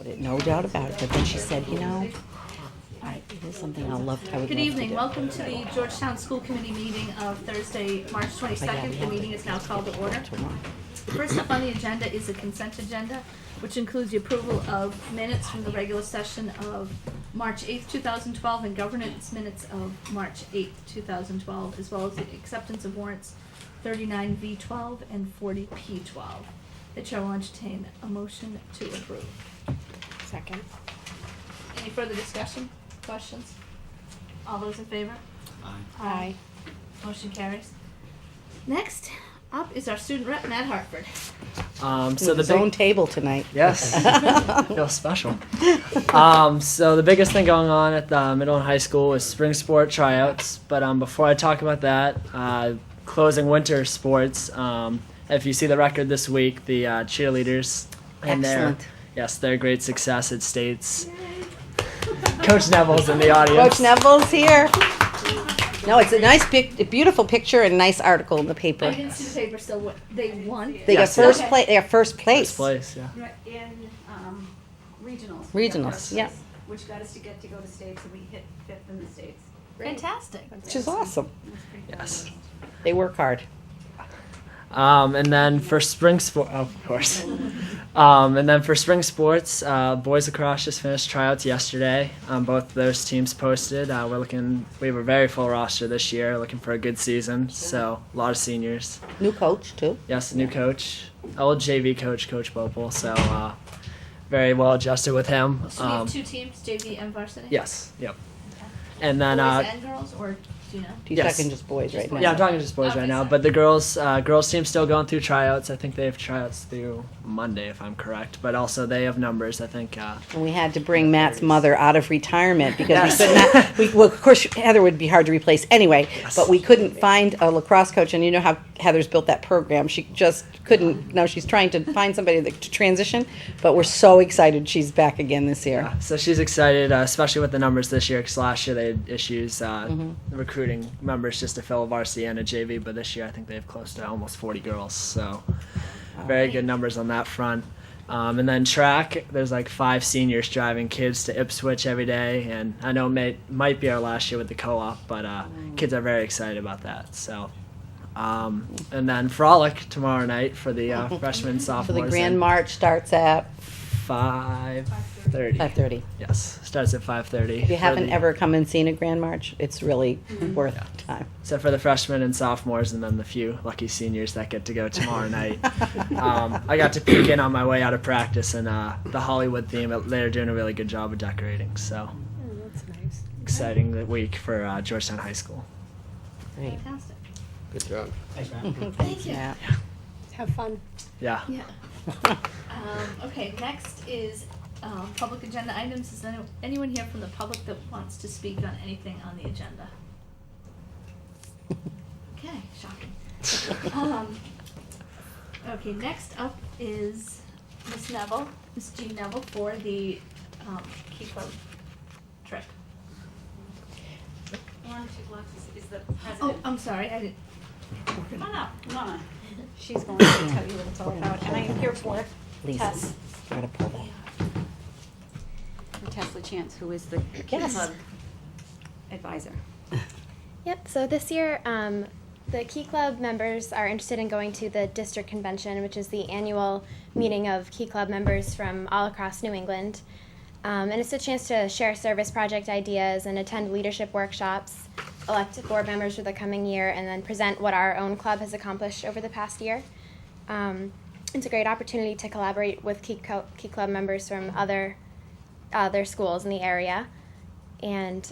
about it, no doubt about it. But then she said, you know, it is something I would love Good to do. evening. Welcome to the Georgetown School Committee meeting of Thursday, March 22nd. The meeting is now called to order. First up on the agenda is the consent agenda, which includes the approval of minutes from the regular session of March 8th, 2012, and governance minutes of March 8th, 2012, as well as the acceptance of warrants 39V12 and 40P12. The chair will entertain a motion to approve. Second. Any further discussion, questions? All those in favor? Aye. Motion carries. Next up is our student rep, Matt Hartford. So his own table tonight. Yes, feels special. So the biggest thing going on at the middle and high school is spring sport tryouts. But before I talk about that, closing winter sports. If you see the record this week, the cheerleaders and their great success at states. Coach Neville's in the audience. Coach Neville's here. No, it's a nice, beautiful picture and nice article in the paper. I didn't see the paper still. What, they won? They got Yes. first Okay. place. They got first place. First place, yeah. In regionals. Regionals, yeah. Which got us to get to go to states, and we hit 5th in the states. Fantastic. Which is awesome. Yes. They work hard. And then for spring sport, of course. And then for spring sports, boys lacrosse just finished tryouts yesterday. Both those teams posted. We were very full roster this year, looking for a good season. So a lot of seniors. New coach too. Yes, new coach, old JV coach, Coach Bopel. So very well adjusted with him. So we have two teams, JV and varsity? Yes, yep. Okay. And then Boys and girls, or do you know? He's Yes. talking just boys right now. yeah, I'm talking just boys Okay, right now. sorry. But the girls team's still going through tryouts. I think they have tryouts through Monday, if I'm correct. But also they have numbers. I think. And we had to bring Matt's mother out of retirement because Yes. we could not. Well, of course, Heather would be hard to replace anyway. Yes. But we couldn't find a lacrosse coach, and you know how Heather's built that program. She just couldn't. Now she's trying to find somebody to transition. But we're so excited she's back again this year. So she's excited, especially with the numbers this year. Because last year they had issues recruiting members just to fill a varsity and a JV. But this year I think they have close to almost 40 girls. So very good numbers on that front. And then track, there's like 5 seniors driving kids to Ipswich every day. And I know it might be our last year with the co-op, but kids are very excited about that. So, and then frolic tomorrow night for the freshmen, So sophomores. the Grand March starts at 5:30. 5:30. Yes, starts at 5:30. If you haven't ever come and seen a Grand March, it's really worth time. So for the freshmen and sophomores, and then the few lucky seniors that get to go tomorrow night. I got to peek in on my way out of practice, and the Hollywood theme, they're doing a really good job of decorating. So That's nice. exciting week for Georgetown High School. Great. Fantastic. Good job. Thanks, you. Matt. Have fun. Yeah. Yeah. Okay, next is public agenda items. Is anyone here from the public that wants to speak on anything on the agenda? Okay, shocking. Okay, next up is Miss Neville, Miss Jean Neville, for the Key Club trip. One, 2 blocks is the Oh, president. I'm sorry, I didn't. Come on up, come on. She's going to tell you what it's all about, and I am here for Lisa, Tess. gotta pull that. Tess LaChance, who is the Key Yes. Club advisor. Yep, so this year, the Key Club members are interested in going to the district convention, which is the annual meeting of Key Club members from all across New England. And it's a chance to share service project ideas and attend leadership workshops, elect board members for the coming year, and then present what our own club has accomplished over the past year. It's a great opportunity to collaborate with Key Club members from other schools in the area. And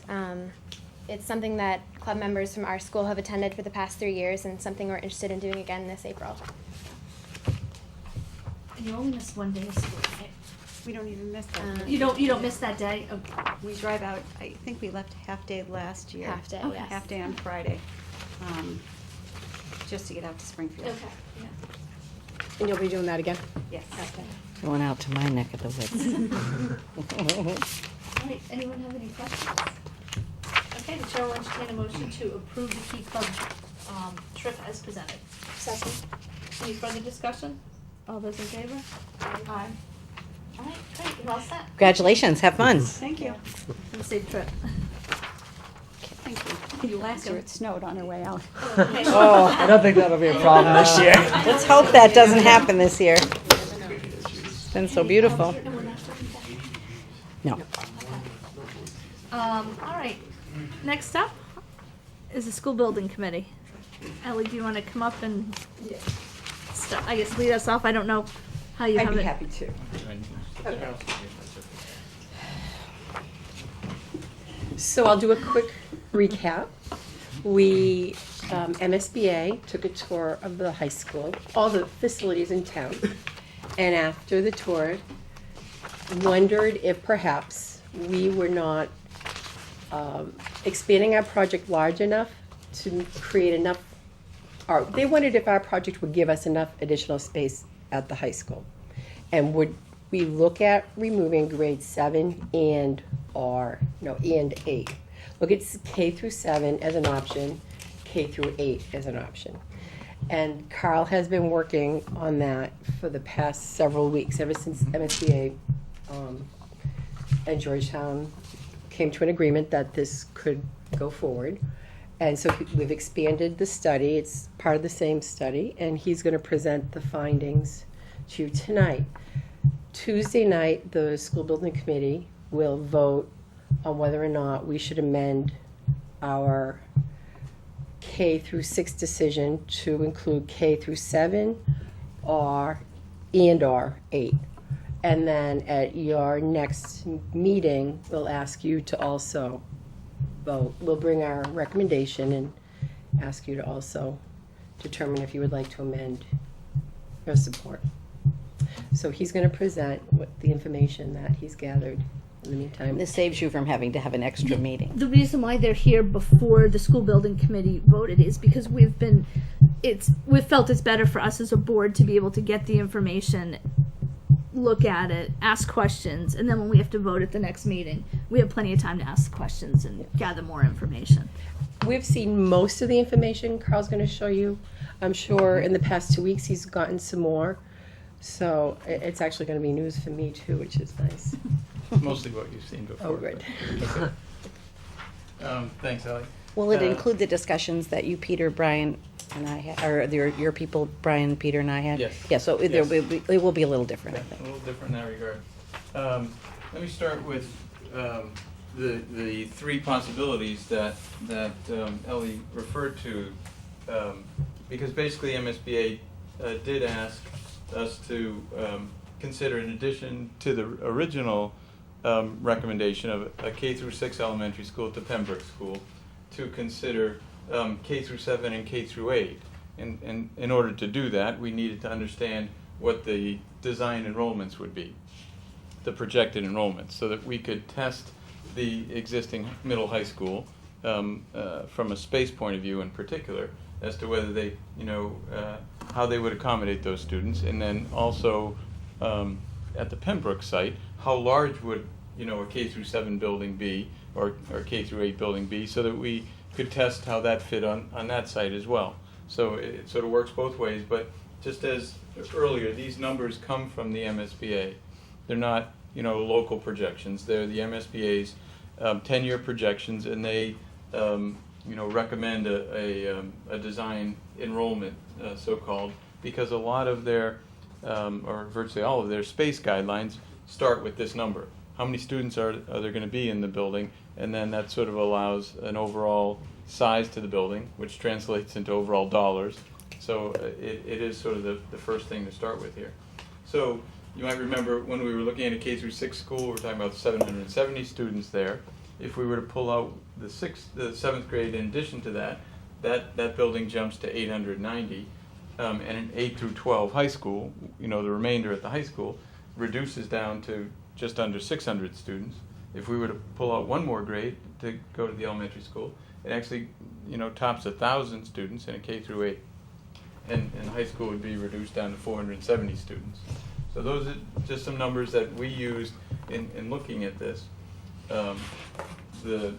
it's something that club members from our school have attended for the past 3 years, and something we're interested in doing again this April. And you only missed one day of school, right? We don't even miss that. You don't miss that day? Oh, We drive out, I think we left half day last year. Half day, yes. Half day on Friday, just to get out to Springfield. okay, yeah. And you'll be doing that again? Yes. Going out to my neck of the woods. All right, anyone have any questions? Okay, the chair will entertain a motion to approve the Key Club trip as presented. Second. Any further discussion? All those in favor? Aye. All right, great. You're all set. Congratulations, have fun. Thank you. Have a safe trip. Thank you. Last year it snowed on our way out. Okay. Oh, I don't think that'll be a problem this year. let's hope that doesn't happen this year. It's been so beautiful. No. All right. Next up is the school building committee. Ellie, do you want to come up and I guess lead us off? I don't know how you have it. I'd be happy to. So I'll do a quick recap. We, MSBA, took a tour of the high school, all the facilities in town, and after the tour, wondered if perhaps we were not expanding our project large enough to create enough, or they wondered if our project would give us enough additional space at the high school. And would we look at removing grade 7 and 8. Look at K through 7 as an option, K through 8 as an option. And Carl has been working on that for the past several weeks, ever since MSBA and Georgetown came to an agreement that this could go forward. And so we've expanded the study. It's part of the same study, and he's going to present the findings to you tonight. Tuesday night, the school building committee will vote on whether or not we should amend our K through 6 decision to include K through 7 or 8. And then at your next meeting, we'll ask you to also vote. We'll bring our recommendation and ask you to also determine if you would like to amend your support. So he's going to present the information that he's gathered in the meantime. This saves you from having to have an extra meeting. The reason why they're here before the school building committee voted is because we've felt it's better for us as a board to be able to get the information, look at it, ask questions, and then when we have to vote at the next meeting, we have plenty of time to ask questions and gather more information. We've seen most of the information Carl's going to show you. I'm sure in the past 2 weeks he's gotten some more. So it's actually going to be news for me too, which is nice. Mostly what you've seen before. Oh, good. Thanks, Ally. Will it include the discussions that you, Peter, Brian, and I had, or your people, Brian, Peter, and I had? Yes. Yeah, so it Yes. will be a little different, I A think. little different in that regard. Let me start with the three possibilities that Ellie referred to, because basically MSBA did ask us to consider, in addition to the original recommendation of a K through 6 elementary school to Pembroke School, to consider K through 7 and K through 8. And in order to do that, we needed to understand what the design enrollments would be, the projected enrollments, so that we could test the existing middle high school from a space point of view in particular, as to whether they, how they would accommodate those students, and then also at the Pembroke site, how large would a K through 7 building be, or K through 8 building be, so that we could test how that fit on that site as well. So it sort of works both ways, but just as earlier, these numbers come from the MSBA. They're not local projections. They're the MSBA's 10-year projections, and they recommend a design enrollment, so-called, because a lot of their, or virtually all of their space guidelines start with this number. How many students are there going to be in the building? And then that sort of allows an overall size to the building, which translates into overall dollars. So it is sort of the first thing to start with here. So you might remember when we were looking at a K through 6 school, we were talking about 770 students there. If we were to pull out the 7th grade in addition to that building jumps to 890. And an 8 through 12 high school, the remainder at the high school, reduces down to just under 600 students. If we were to pull out one more grade to go to the elementary school, it actually, tops 1,000 students in a K through 8. And high school would be reduced down to 470 students. So those are just some numbers that we used in looking at this. The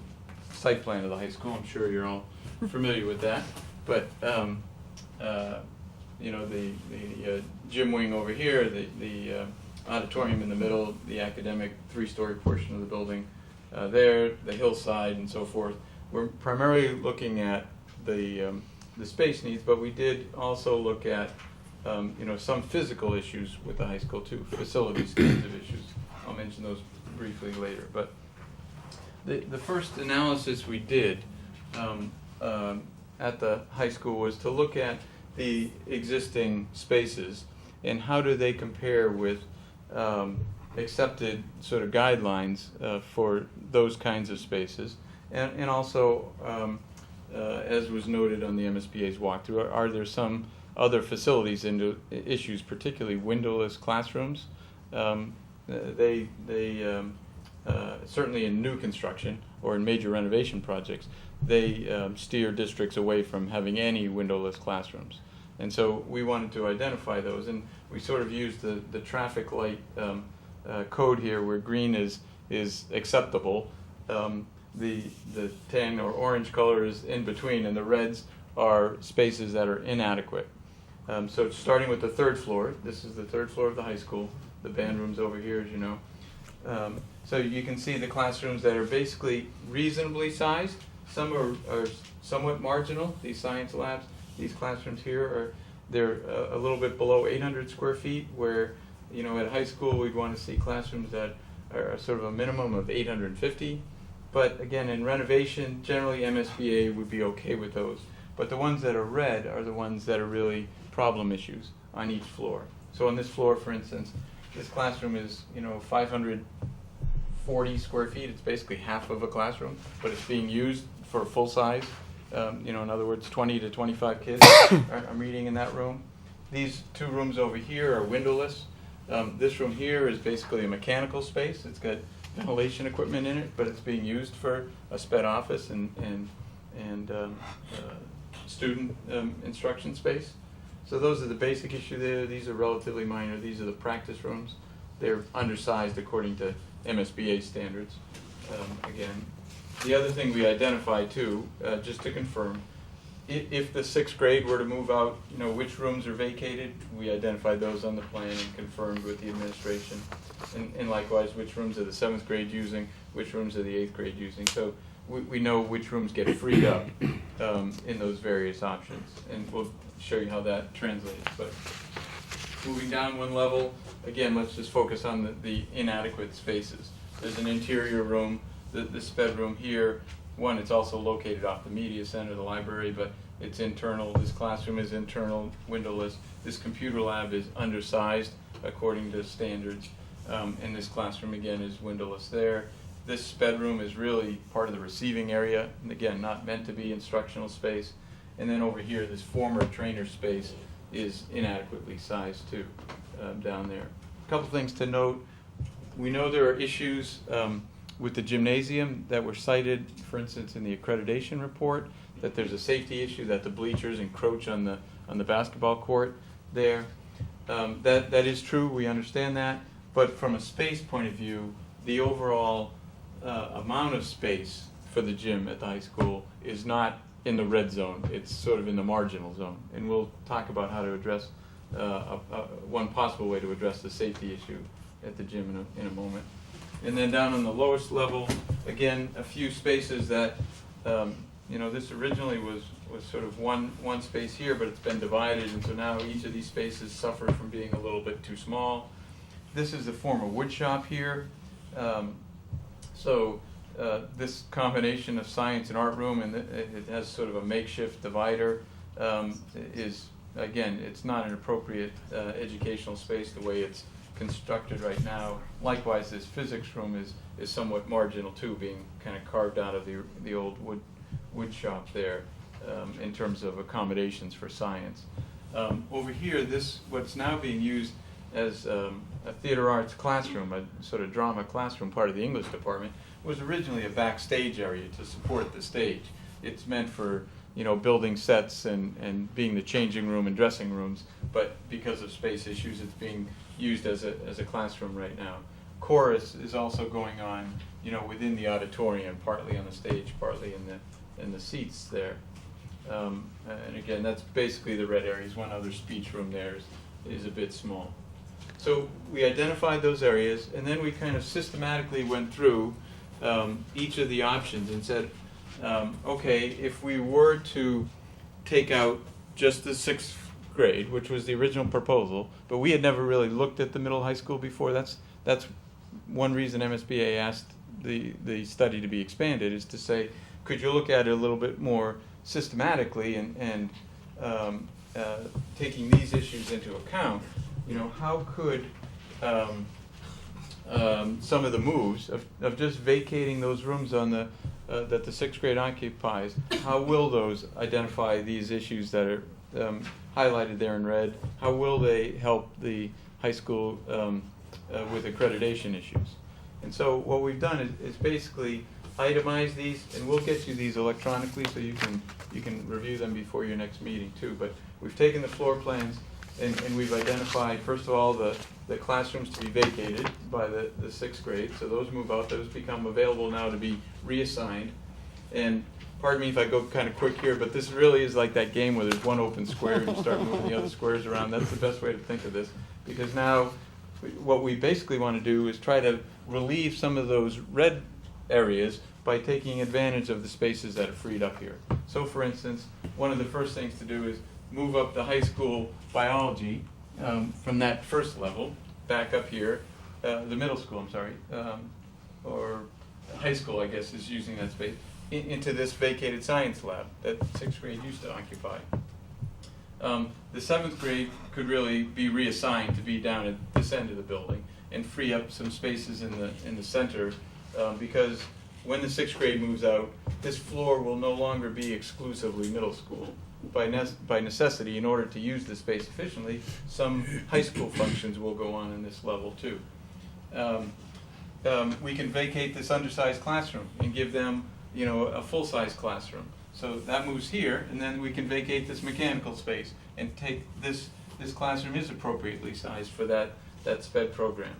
site plan of the high school, I'm sure you're all familiar with that. But, the gym wing over here, the auditorium in the middle, the academic 3-story portion of the building there, the hillside and so forth. We're primarily looking at the space needs, but we did also look at some physical issues with the high school too, facilities kinds of issues. I'll mention those briefly later. But the first analysis we did at the high school was to look at the existing spaces and how do they compare with accepted sort of guidelines for those kinds of spaces, and also as was noted on the MSBA's walkthrough, are there some other facilities into issues, particularly windowless classrooms? They certainly in new construction or in major renovation projects, they steer districts away from having any windowless classrooms. And so we wanted to identify those, and we sort of used the traffic light code here, where green is acceptable. The tan or orange color is in between, and the reds are spaces that are inadequate. So starting with the 3rd floor, this is the 3rd floor of the high school. The band room's over here, as you know. So you can see the classrooms that are basically reasonably sized. Some are somewhat marginal, these science labs. These classrooms here they're a little bit below 800 square feet, where at high school we'd want to see classrooms that are sort of a minimum of 850. But again, in renovation, generally MSBA would be okay with those. But the ones that are red are the ones that are really problem issues on each floor. So on this floor, for instance, this classroom is 540 square feet. It's basically half of a classroom, but it's being used for full size. In other words, 20 to 25 kids are reading in that room. These 2 rooms over here are windowless. This room here is basically a mechanical space. It's got ventilation equipment in it, but it's being used for a sped office and student instruction space. So those are the basic issue there. These are relatively minor. These are the practice rooms. They're undersized according to MSBA standards. Again, the other thing we identified too, just to confirm, if the 6th grade were to move out, which rooms are vacated, we identified those on the plan and confirmed with the administration. And likewise, which rooms are the 7th grade using, which rooms are the 8th grade using. So we know which rooms get freed up in those various options. And we'll show you how that translates. But moving down one level, again, let's just focus on the inadequate spaces. There's an interior room, this bedroom here. One, it's also located off the media center, the library, but it's internal. This classroom is internal, windowless. This computer lab is undersized according to standards. And this classroom, again, is windowless there. This bedroom is really part of the receiving area, and again, not meant to be instructional space. And then over here, this former trainer space is inadequately sized too, down there. A couple things to note. We know there are issues with the gymnasium that were cited, for instance, in the accreditation report, that there's a safety issue, that the bleachers encroach on the basketball court there. That is true, we understand that, but from a space point of view, the overall amount of space for the gym at the high school is not in the red zone, it's sort of in the marginal zone. And we'll talk about how to address, one possible way to address the safety issue at the gym in a moment. And then down on the lowest level, again, a few spaces that, this originally was sort of one space here, but it's been divided, and so now each of these spaces suffer from being a little bit too small. This is the former wood shop here. This combination of science and art room, and it has sort of a makeshift divider, is, again, it's not an appropriate educational space the way it's constructed right now. Likewise, this physics room is somewhat marginal too, being kind of carved out of the old wood shop there in terms of accommodations for science. Over here, what's now being used as a theater arts classroom, a sort of drama classroom, part of the English department, was originally a backstage area to support the stage. It's meant for building sets and being the changing room and dressing rooms, but because of space issues, it's being used as a classroom right now. Chorus is also going on, within the auditorium, partly on the stage, partly in the seats there. And again, that's basically the red areas. One other speech room there is a bit small. So we identified those areas, and then we kind of systematically went through each of the options and said, okay, if we were to take out just the 6th grade, which was the original proposal, but we had never really looked at the middle high school before. That's one reason MSBA asked the study to be expanded, is to say, could you look at it a little bit more systematically and taking these issues into account, how could some of the moves of just vacating those rooms on the that the 6th grade occupies, how will those identify these issues that are highlighted there in red? How will they help the high school with accreditation issues? And so what we've done is basically itemize these, and we'll get you these electronically so you can review them before your next meeting too. But we've taken the floor plans and we've identified, first of all, the classrooms to be vacated by the 6th grade. So those move out. Those become available now to be reassigned. And pardon me if I go kind of quick here, but this really is like that game where there's one open square and you start moving the other squares around. That's the best way to think of this, because now what we basically want to do is try to relieve some of those red areas by taking advantage of the spaces that are freed up here. So for instance, one of the first things to do is move up the high school biology from that first level back up here, the middle school, I'm sorry, or high school, I guess, is using that space, into this vacated science lab that 6th grade used to occupy. The 7th grade could really be reassigned to be down at this end of the building and free up some spaces in the center, because when the 6th grade moves out, this floor will no longer be exclusively middle school. By necessity, in order to use the space efficiently, some high school functions will go on in this level too. We can vacate this undersized classroom and give them, a full-size classroom. So that moves here, and then we can vacate this mechanical space and take this classroom is appropriately sized for that SPED program.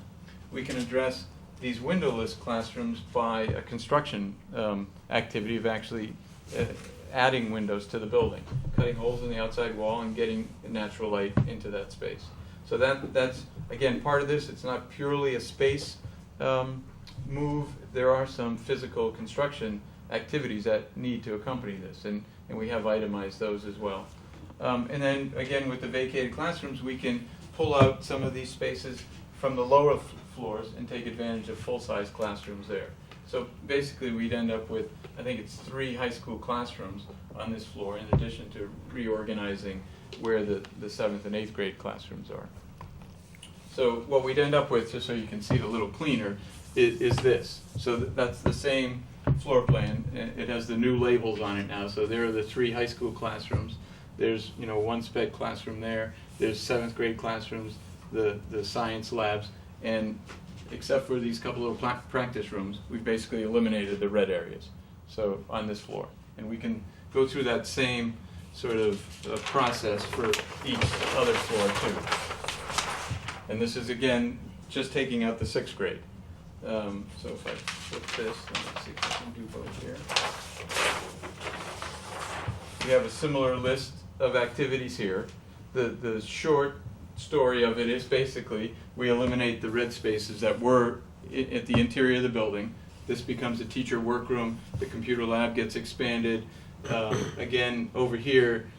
We can address these windowless classrooms by a construction activity of actually adding windows to the building, cutting holes in the outside wall and getting natural light into that space. So that's, again, part of this. It's not purely a space move. There are some physical construction activities that need to accompany this, and we have itemized those as well. And then, again, with the vacated classrooms, we can pull out some of these spaces from the lower floors and take advantage of full-size classrooms there. So basically, we'd end up with, I think it's 3 high school classrooms on this floor, in addition to reorganizing where the 7th and 8th grade classrooms are. So what we'd end up with, just so you can see it a little cleaner, is this. So that's the same floor plan. It has the new labels on it now. So there are the 3 high school classrooms. There's 1 SPED classroom there. There's 7th grade classrooms, the science labs, and except for these couple little practice rooms, we've basically eliminated the red areas. So on this floor, and we can go through that same sort of process for each other floor too. And this is again just taking out the 6th grade. So if I flip this, let's see if I can do both here. We have a similar list of activities here. The short story of it is basically we eliminate the red spaces that were at the interior of the building. This becomes a teacher workroom. The computer lab gets expanded. Again, over here,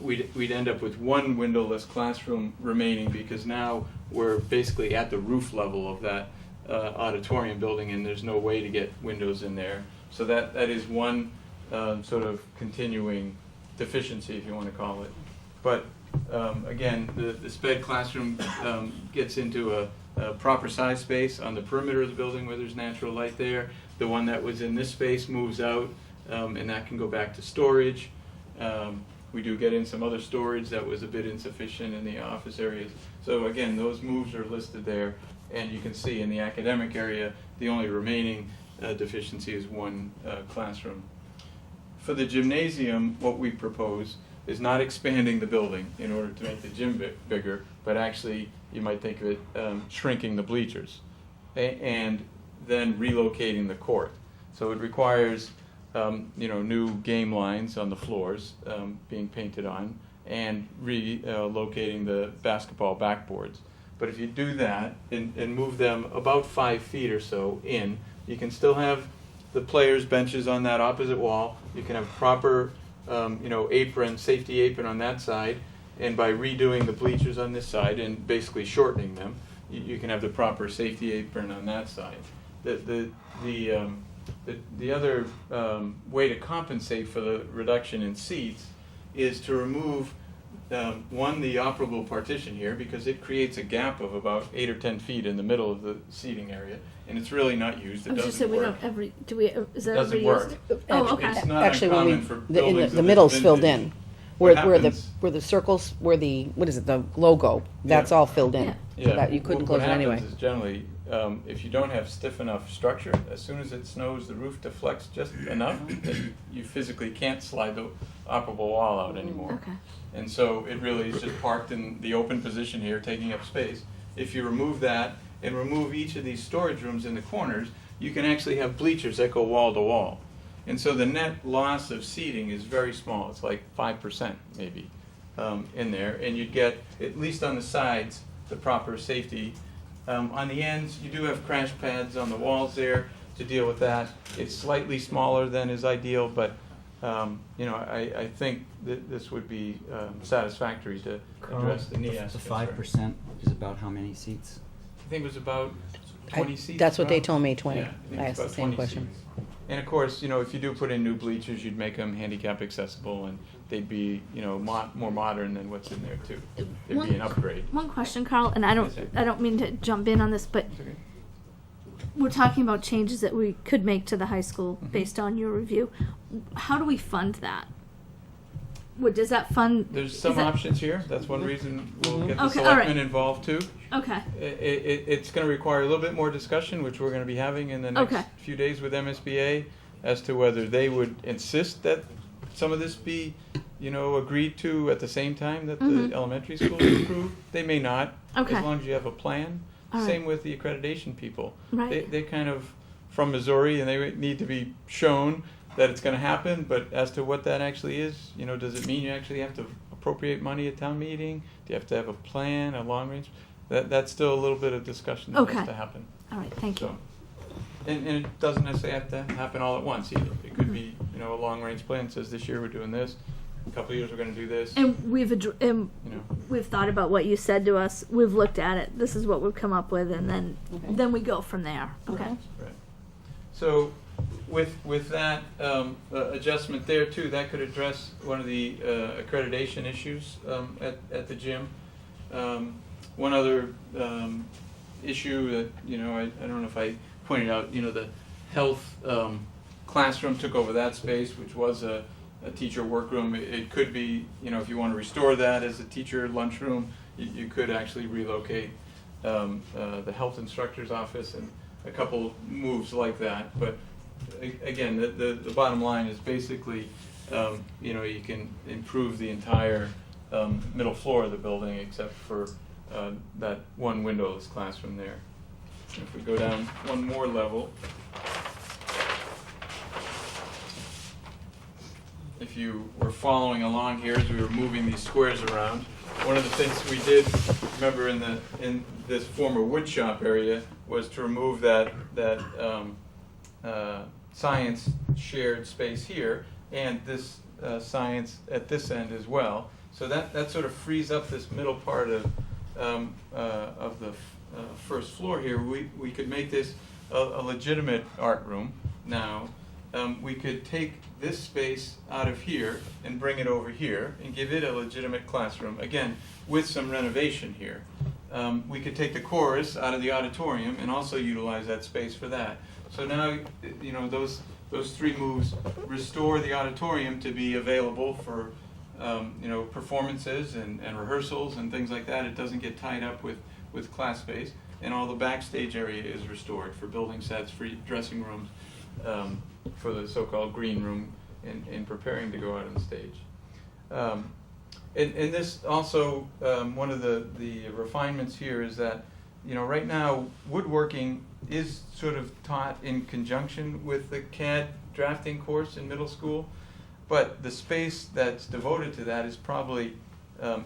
we'd end up with 1 windowless classroom remaining, because now we're basically at the roof level of that auditorium building, and there's no way to get windows in there. So that is one sort of continuing deficiency, if you want to call it. But again, the SPED classroom gets into a proper size space on the perimeter of the building where there's natural light there. The one that was in this space moves out, and that can go back to storage. We do get in some other storage that was a bit insufficient in the office areas. So again, those moves are listed there, and you can see in the academic area, the only remaining deficiency is 1 classroom. For the gymnasium, what we propose is not expanding the building in order to make the gym bigger, but actually, you might think of it, shrinking the bleachers, and then relocating the court. So it requires new game lines on the floors being painted on, and relocating the basketball backboards. But if you do that and move them about 5 feet or so in, you can still have the players' benches on that opposite wall. You can have proper, apron, safety apron on that side. And by redoing the bleachers on this side and basically shortening them, you can have the proper safety apron on that side. The other way to compensate for the reduction in seats is to remove one, the operable partition here, because it creates a gap of about 8 or 10 feet in the middle of the seating area, and it's really not used. It I was just doesn't saying, we work. don't ever, do we, is that Doesn't ever work. used? Oh, okay. It's not Actually, when uncommon for in buildings the of middle's this filled vintage. in. What Where the happens- circles, where the, what is it, the logo, that's Yeah. all filled in. Yeah. So that you couldn't What close it anyway. happens is generally, if you don't have stiff enough structure, as soon as it snows, the roof deflects just enough that you physically can't slide the operable wall out anymore. Okay. And so it really is just parked in the open position here, taking up space. If you remove that and remove each of these storage rooms in the corners, you can actually have bleachers that go wall to wall. And so the net loss of seating is very small. It's like 5% maybe in there. And you'd get, at least on the sides, the proper safety. On the ends, you do have crash pads on the walls there to deal with that. It's slightly smaller than is ideal, but I think that this would be satisfactory to address the NIAS The concern. 5% is about how many seats? I think it was about 20 seats. That's what they about? told me, 20. Yeah, think I it's asked the about same 20 question. seats. And of course, if you do put in new bleachers, you'd make them handicap accessible, and they'd be, more modern than what's in there too. It'd be an upgrade. One question, Carl, and I don't mean to jump in on this, but It's okay. we're talking about changes that we could make to the high school Mm-hmm. based on your review. How do we fund that? Does that fund? There's some is that- options here. That's one reason we'll get the Okay, all right. selectmen involved too. Okay. It's going to require a little bit more discussion, which we're going to be having in the next Okay. few days with MSBA, as to whether they would insist that some of this be, agreed to at the same time that the elementary schools approve. They may not, Okay. as long as you have a plan. All right. Same with the accreditation people. Right. They're kind of from Missouri, and they need to be shown that it's going to happen, but as to what that actually is, does it mean you actually have to appropriate money at town meeting? Do you have to have a plan, a long range? That's still a little bit of discussion that Okay. has to happen. All right. Thank you. So, and it doesn't necessarily have to happen all at once either. It could be, a long range plan that says this year we're doing this, a couple of years we're going to do this. And we've thought about what you said to us. We've looked at it. This is what we've come up with, and then we go from there. Okay. Right. So with that adjustment there too, that could address one of the accreditation issues at the gym. One other issue that I don't know if I pointed out, the health classroom took over that space, which was a teacher workroom. It could be, if you want to restore that as a teacher lunchroom, you could actually relocate the health instructor's office and a couple moves like that. But again, the bottom line is basically, you can improve the entire middle floor of the building except for that one windowless classroom there. If we go down one more level, if you were following along here as we were moving these squares around, one of the things we did, remember in this former wood shop area, was to remove that science shared space here and this science at this end as well. So that sort of frees up this middle part of the first floor here. We could make this a legitimate art room now. We could take this space out of here and bring it over here and give it a legitimate classroom, again, with some renovation here. We could take the chorus out of the auditorium and also utilize that space for that. So now, those three moves restore the auditorium to be available for, performances and rehearsals and things like that. It doesn't get tied up with class space. And all the backstage area is restored for building sets, for dressing rooms, for the so-called green room in preparing to go out on stage. And this also, one of the refinements here is that, right now woodworking is sort of taught in conjunction with the CAD drafting course in middle school, but the space that's devoted to that is probably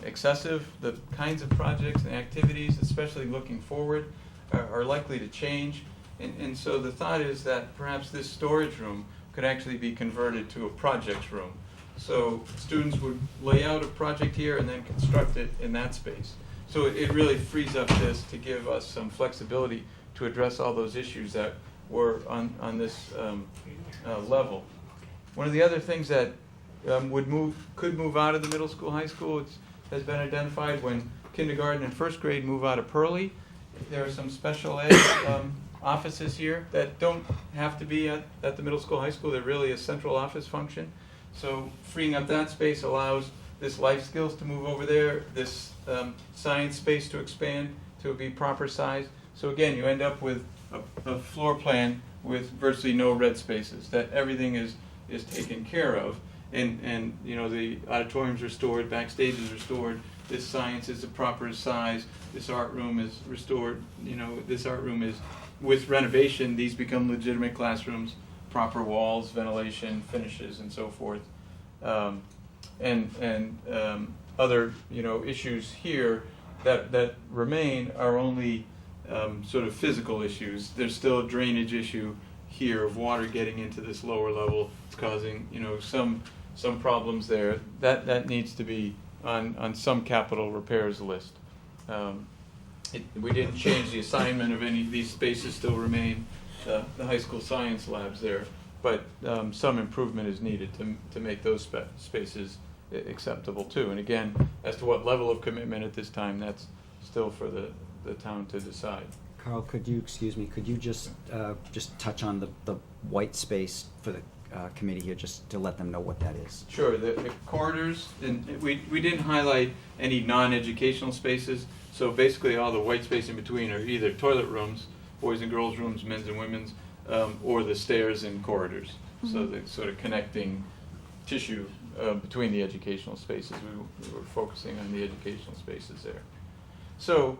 excessive. The kinds of projects and activities, especially looking forward, are likely to change. And so the thought is that perhaps this storage room could actually be converted to a projects room. So students would lay out a project here and then construct it in that space. So it really frees up this to give us some flexibility to address all those issues that were on this level. One of the other things that could move out of the middle school, high school, has been identified when kindergarten and first grade move out of Pearlie. There are some special ed offices here that don't have to be at the middle school, high school. They're really a central office function. So freeing up that space allows this life skills to move over there, this science space to expand to be proper size. So again, you end up with a floor plan with virtually no red spaces, that everything is taken care of. And you know, the auditoriums are stored, backstages are stored, this science is the proper size, this art room is restored, you know, this art room is, with renovation, these become legitimate classrooms, proper walls, ventilation, finishes, and so forth. Other, you know, issues here that remain are only sort of physical issues. There's still a drainage issue here of water getting into this lower level. It's causing, you know, some problems there. That needs to be on some capital repairs list. We didn't change the assignment of any of these spaces, still remain the high school science labs there, but some improvement is needed to make those spaces acceptable too. And again, as to what level of commitment at this time, that's still for the town to decide. Carl, could you just touch on the white space for the committee here, just to let them know what that is? Sure. The corridors, and we didn't highlight any non-educational spaces. So basically, all the white space in between are either toilet rooms, boys and girls rooms, men's and women's, or the stairs and corridors. Mm-hmm. So the sort of connecting tissue between the educational spaces. We were focusing on the educational spaces there. So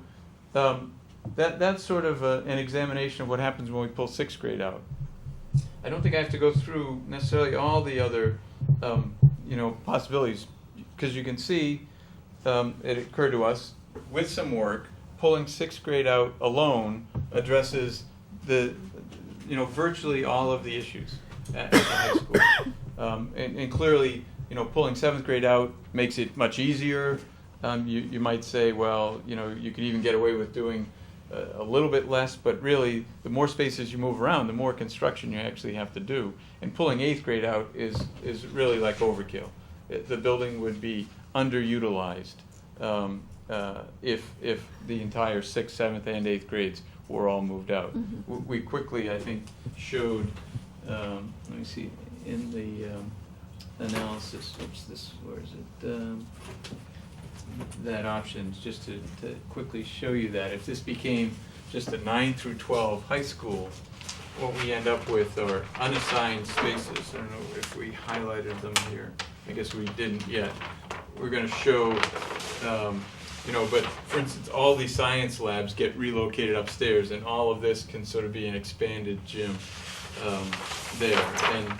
that's sort of an examination of what happens when we pull sixth grade out. I don't think I have to go through necessarily all the other you know, possibilities, because you can see it occurred to us with some work, pulling sixth grade out alone addresses virtually all of the issues at the high school. And clearly, you know, pulling seventh grade out makes it much easier. You might say, well, you know, you could even get away with doing a little bit less, but really, the more spaces you move around, the more construction you actually have to do. And pulling eighth grade out is really like overkill. The building would be underutilized if the entire 6th, 7th, and 8th grades were all moved out. Mm-hmm. We quickly, I think, showed, let me see, in the analysis, where is it? That option, just to quickly show you that if this became just a 9 through 12 high school, what we end up with are unassigned spaces. I don't know if we highlighted them here. I guess we didn't yet. We're going to show, you know, but for instance, all these science labs get relocated upstairs, and all of this can sort of be an expanded gym there. And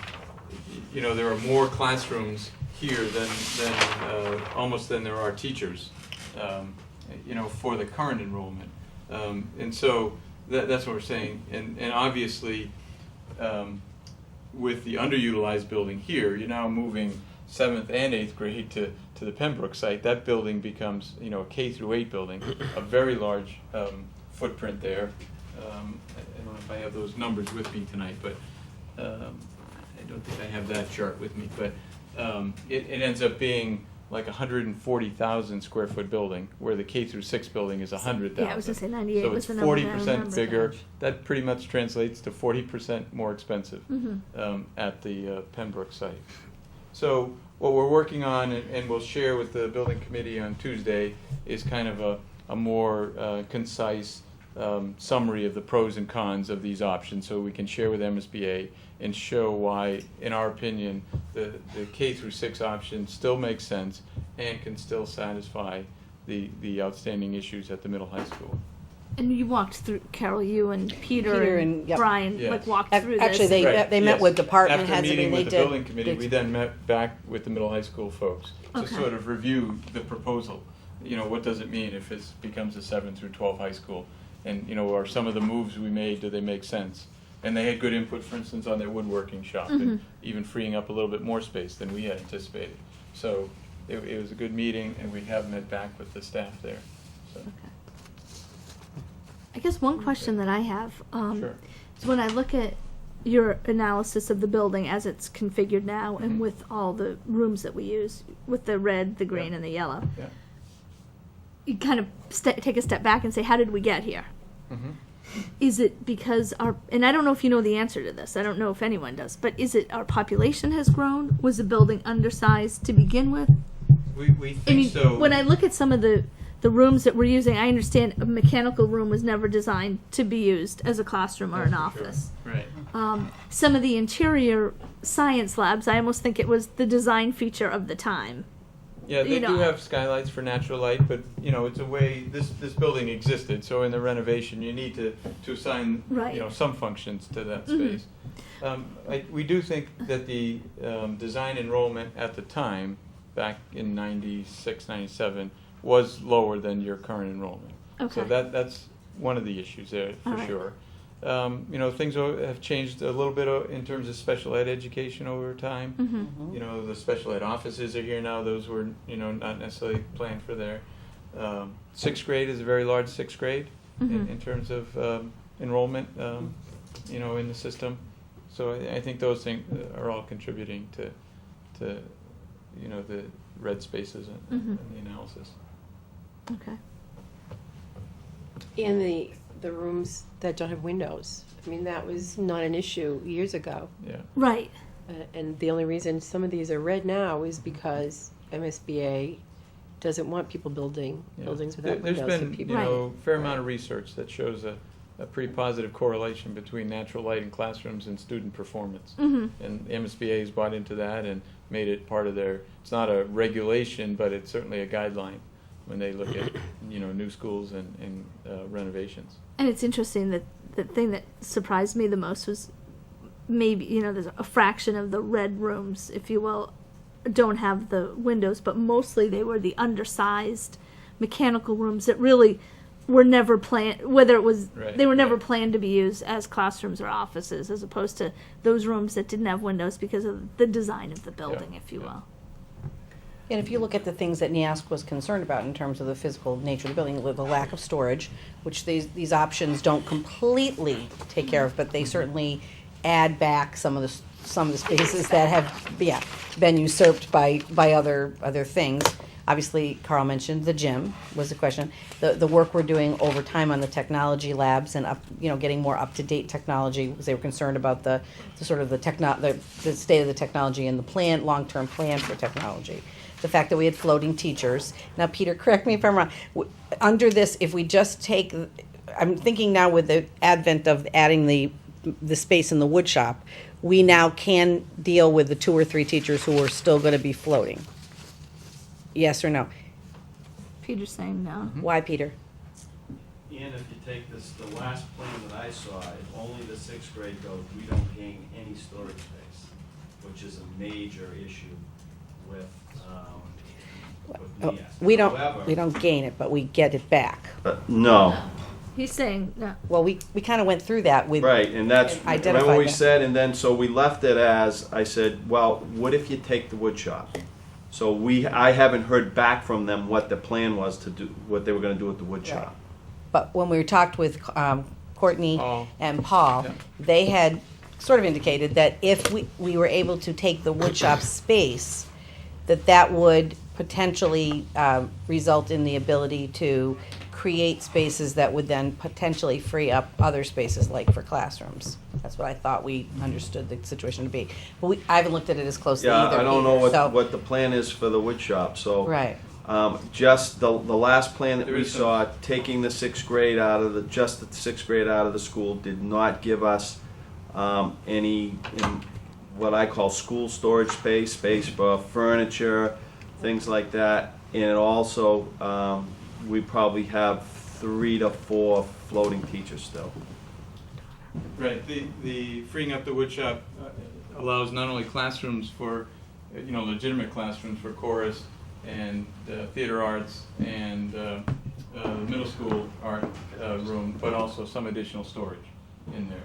you know, there are more classrooms here than there are teachers, you know, for the current enrollment. And so that's what we're saying. And obviously, with the underutilized building here, you're now moving 7th and 8th grade to the Pembroke site. That building becomes, you know, a K through 8 building, a very large footprint there. I don't know if I have those numbers with me tonight, but I don't think I have that chart with me. But it ends up being like 140,000 square foot building, where the K through 6 building is 100,000. Yeah, I was going to say 98 so was it's the number. 40% bigger. That pretty much translates to 40% more expensive at the Pembroke site. So what we're working on, and we'll share with the building committee on Tuesday, is kind of a more concise summary of the pros and cons of these options, so we can share with MSBA and show why, in our opinion, the K through 6 option still makes sense and can still satisfy the outstanding issues at the middle high school. And you walked through, Carol, you and Peter Peter and and- yep. Brian, Yes. like walked through this. Actually, they Right, they met yes. with department After heads and meeting they with did. the building committee, we did- then met back with the middle high school folks to Okay. sort of review the proposal. You know, what does it mean if it becomes a 7 through 12 high school? And, you know, are some of the moves we made, do they make sense? And they had good input, for instance, on their woodworking shop, and even freeing up a little bit more space than we had anticipated. So it was a good meeting, and we have met back with the staff there. So, I guess one question that I have sure. is when I look at your analysis of the building as it's configured now and with all the rooms that we use, with the red, the green, Yeah. and the yellow, Yeah. you kind of take a step back and say, how did we get here? Mm-hmm. Is it because and I don't know if you know the answer to this, I don't know if anyone does, but is it our population has grown? Was the building undersized to begin with? We think I mean, so. when I look at some of the rooms that we're using, I understand a mechanical room was never designed to be used as a classroom or an Yeah, for sure. office. Right. Some of the interior science labs, I almost think it was the design feature of the time. Yeah, they You know- do have skylights for natural light, but, you know, it's a way, this building existed, so in the renovation, you need to assign, Right. you know, some functions to that Mhm. space. We do think that the design enrollment at the time, back in 96, 97, was lower than your current enrollment. Okay. So that's one of the issues there, All for right. sure. You know, things have changed a little bit in terms of special ed education over time. Mm-hmm. You know, the special ed offices are here now. Those were, you know, not necessarily planned for there. Sixth grade is a very large sixth grade Mhm. in terms of enrollment, you know, in the system. So I think those things are all contributing to you know, the red spaces and Mhm. the analysis. Okay. And the rooms that don't have windows. I mean, that was not an issue years ago. Yeah. Right. And the only reason some of these are red now is because MSBA doesn't want people building Yeah. buildings without There's windows. so been, people- you know, a fair amount of research that shows a pretty positive correlation between natural light in classrooms and student performance. Mm-hmm. And the MSBA has bought into that and made it part of their, it's not a regulation, but it's certainly a guideline when they look at, you know, new schools and renovations. And it's interesting that the thing that surprised me the most was maybe, you know, there's a fraction of the red rooms, if you will, don't have the windows, but mostly they were the undersized mechanical rooms that really were never planned, whether it was, Right, they were never right. planned to be used as classrooms or offices, as opposed to those rooms that didn't have windows because of the design of the building, if you yeah. will. And if you look at the things that NIASC was concerned about in terms of the physical nature of the building, the lack of storage, which these options don't completely take care of, but they certainly add back some of the spaces that have, been usurped by other things. Obviously, Carl mentioned the gym was a question. The work we're doing over time on the technology labs and getting more up-to-date technology, because they were concerned about the sort of the state of the technology and the long-term plan for technology. The fact that we had floating teachers. Now, Peter, correct me if I'm wrong. Under this, if we just take, I'm thinking now with the advent of adding the space in the wood shop, we now can deal with the 2 or 3 teachers who are still going to be floating. Yes or no? Peter's saying no. Why, Peter? And if you take this, the last plan that I saw, if only the sixth grade goes, we don't gain any storage space, which is a major issue with Oh, NIASC. we However, don't gain it, but we get it back. No, He's saying no. Well, we kind of went through that with. right, and that's, And identify remember we that. said, and then, so we left it as, I said, well, what if you take the wood shop? So I haven't heard back from them what the plan was to do, what they were gonna do with the wood Right. shop. But when we talked with Courtney Paul. and Paul, Yeah. they had sort of indicated that if we were able to take the wood shop space, that would potentially result in the ability to create spaces that would then potentially free up other spaces, like for classrooms. That's what I thought we understood the situation to be. But I haven't looked at it as closely Yeah, either. I don't know Peter, so- what the plan is for the wood shop, so. Right. Just the last plan that There we is some- saw, taking the sixth grade out of just the sixth grade out of the school, did not give us any, what I call school storage space for furniture, things like that. And it also, we probably have 3 to 4 floating teachers still. Right, the freeing up the wood shop allows not only classrooms for, legitimate classrooms for chorus and theater arts and middle school art room, but also some additional storage in there.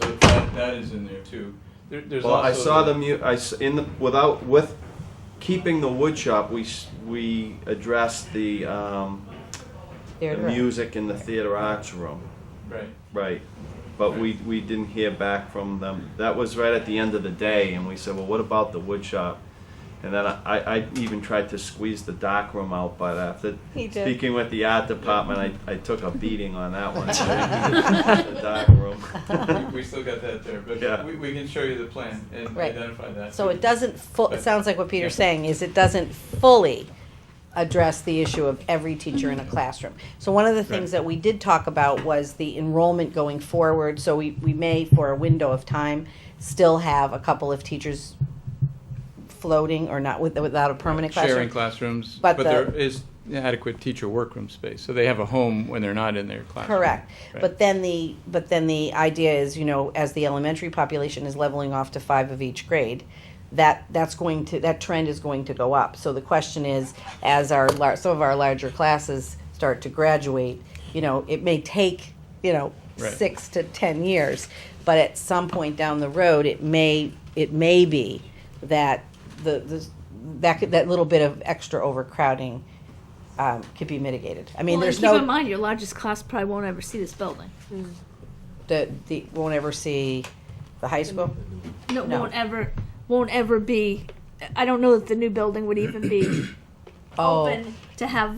So that is in there too. There's Well, also I saw with keeping the wood shop, we addressed the Theater arts. music in the theater arts room. Right. Right. But we didn't hear back from them. That was right at the end of the day, and we said, well, what about the wood shop? And then I even tried to squeeze the dark room out, but after He did. speaking with the art department, I took a beating on that one. The dark room. We still got that there, but Yeah. we can show you the plan and Right. identify that. So it doesn't, it sounds like what Peter's Yeah. saying is it doesn't fully address the issue of every teacher in a classroom. So one of the things that we did talk about was the enrollment going forward. So we may, for a window of time, still have a couple of teachers floating or not without a permanent classroom. Sharing classrooms, But but the- there is adequate teacher workroom space, so they have a home when they're not in their classroom. Correct. Right. But then the idea is, as the elementary population is leveling off to 5 of each grade, that trend is going to go up. So the question is, as some of our larger classes start to graduate, it may take, Right. 6 to 10 years, but at some point down the road, it may be that that little bit of extra overcrowding could be mitigated. I mean, Well, there's and keep in no mind, your largest class probably won't ever see this building. won't ever see the high school. No, No. won't ever be. I don't know that the new building would even be open to have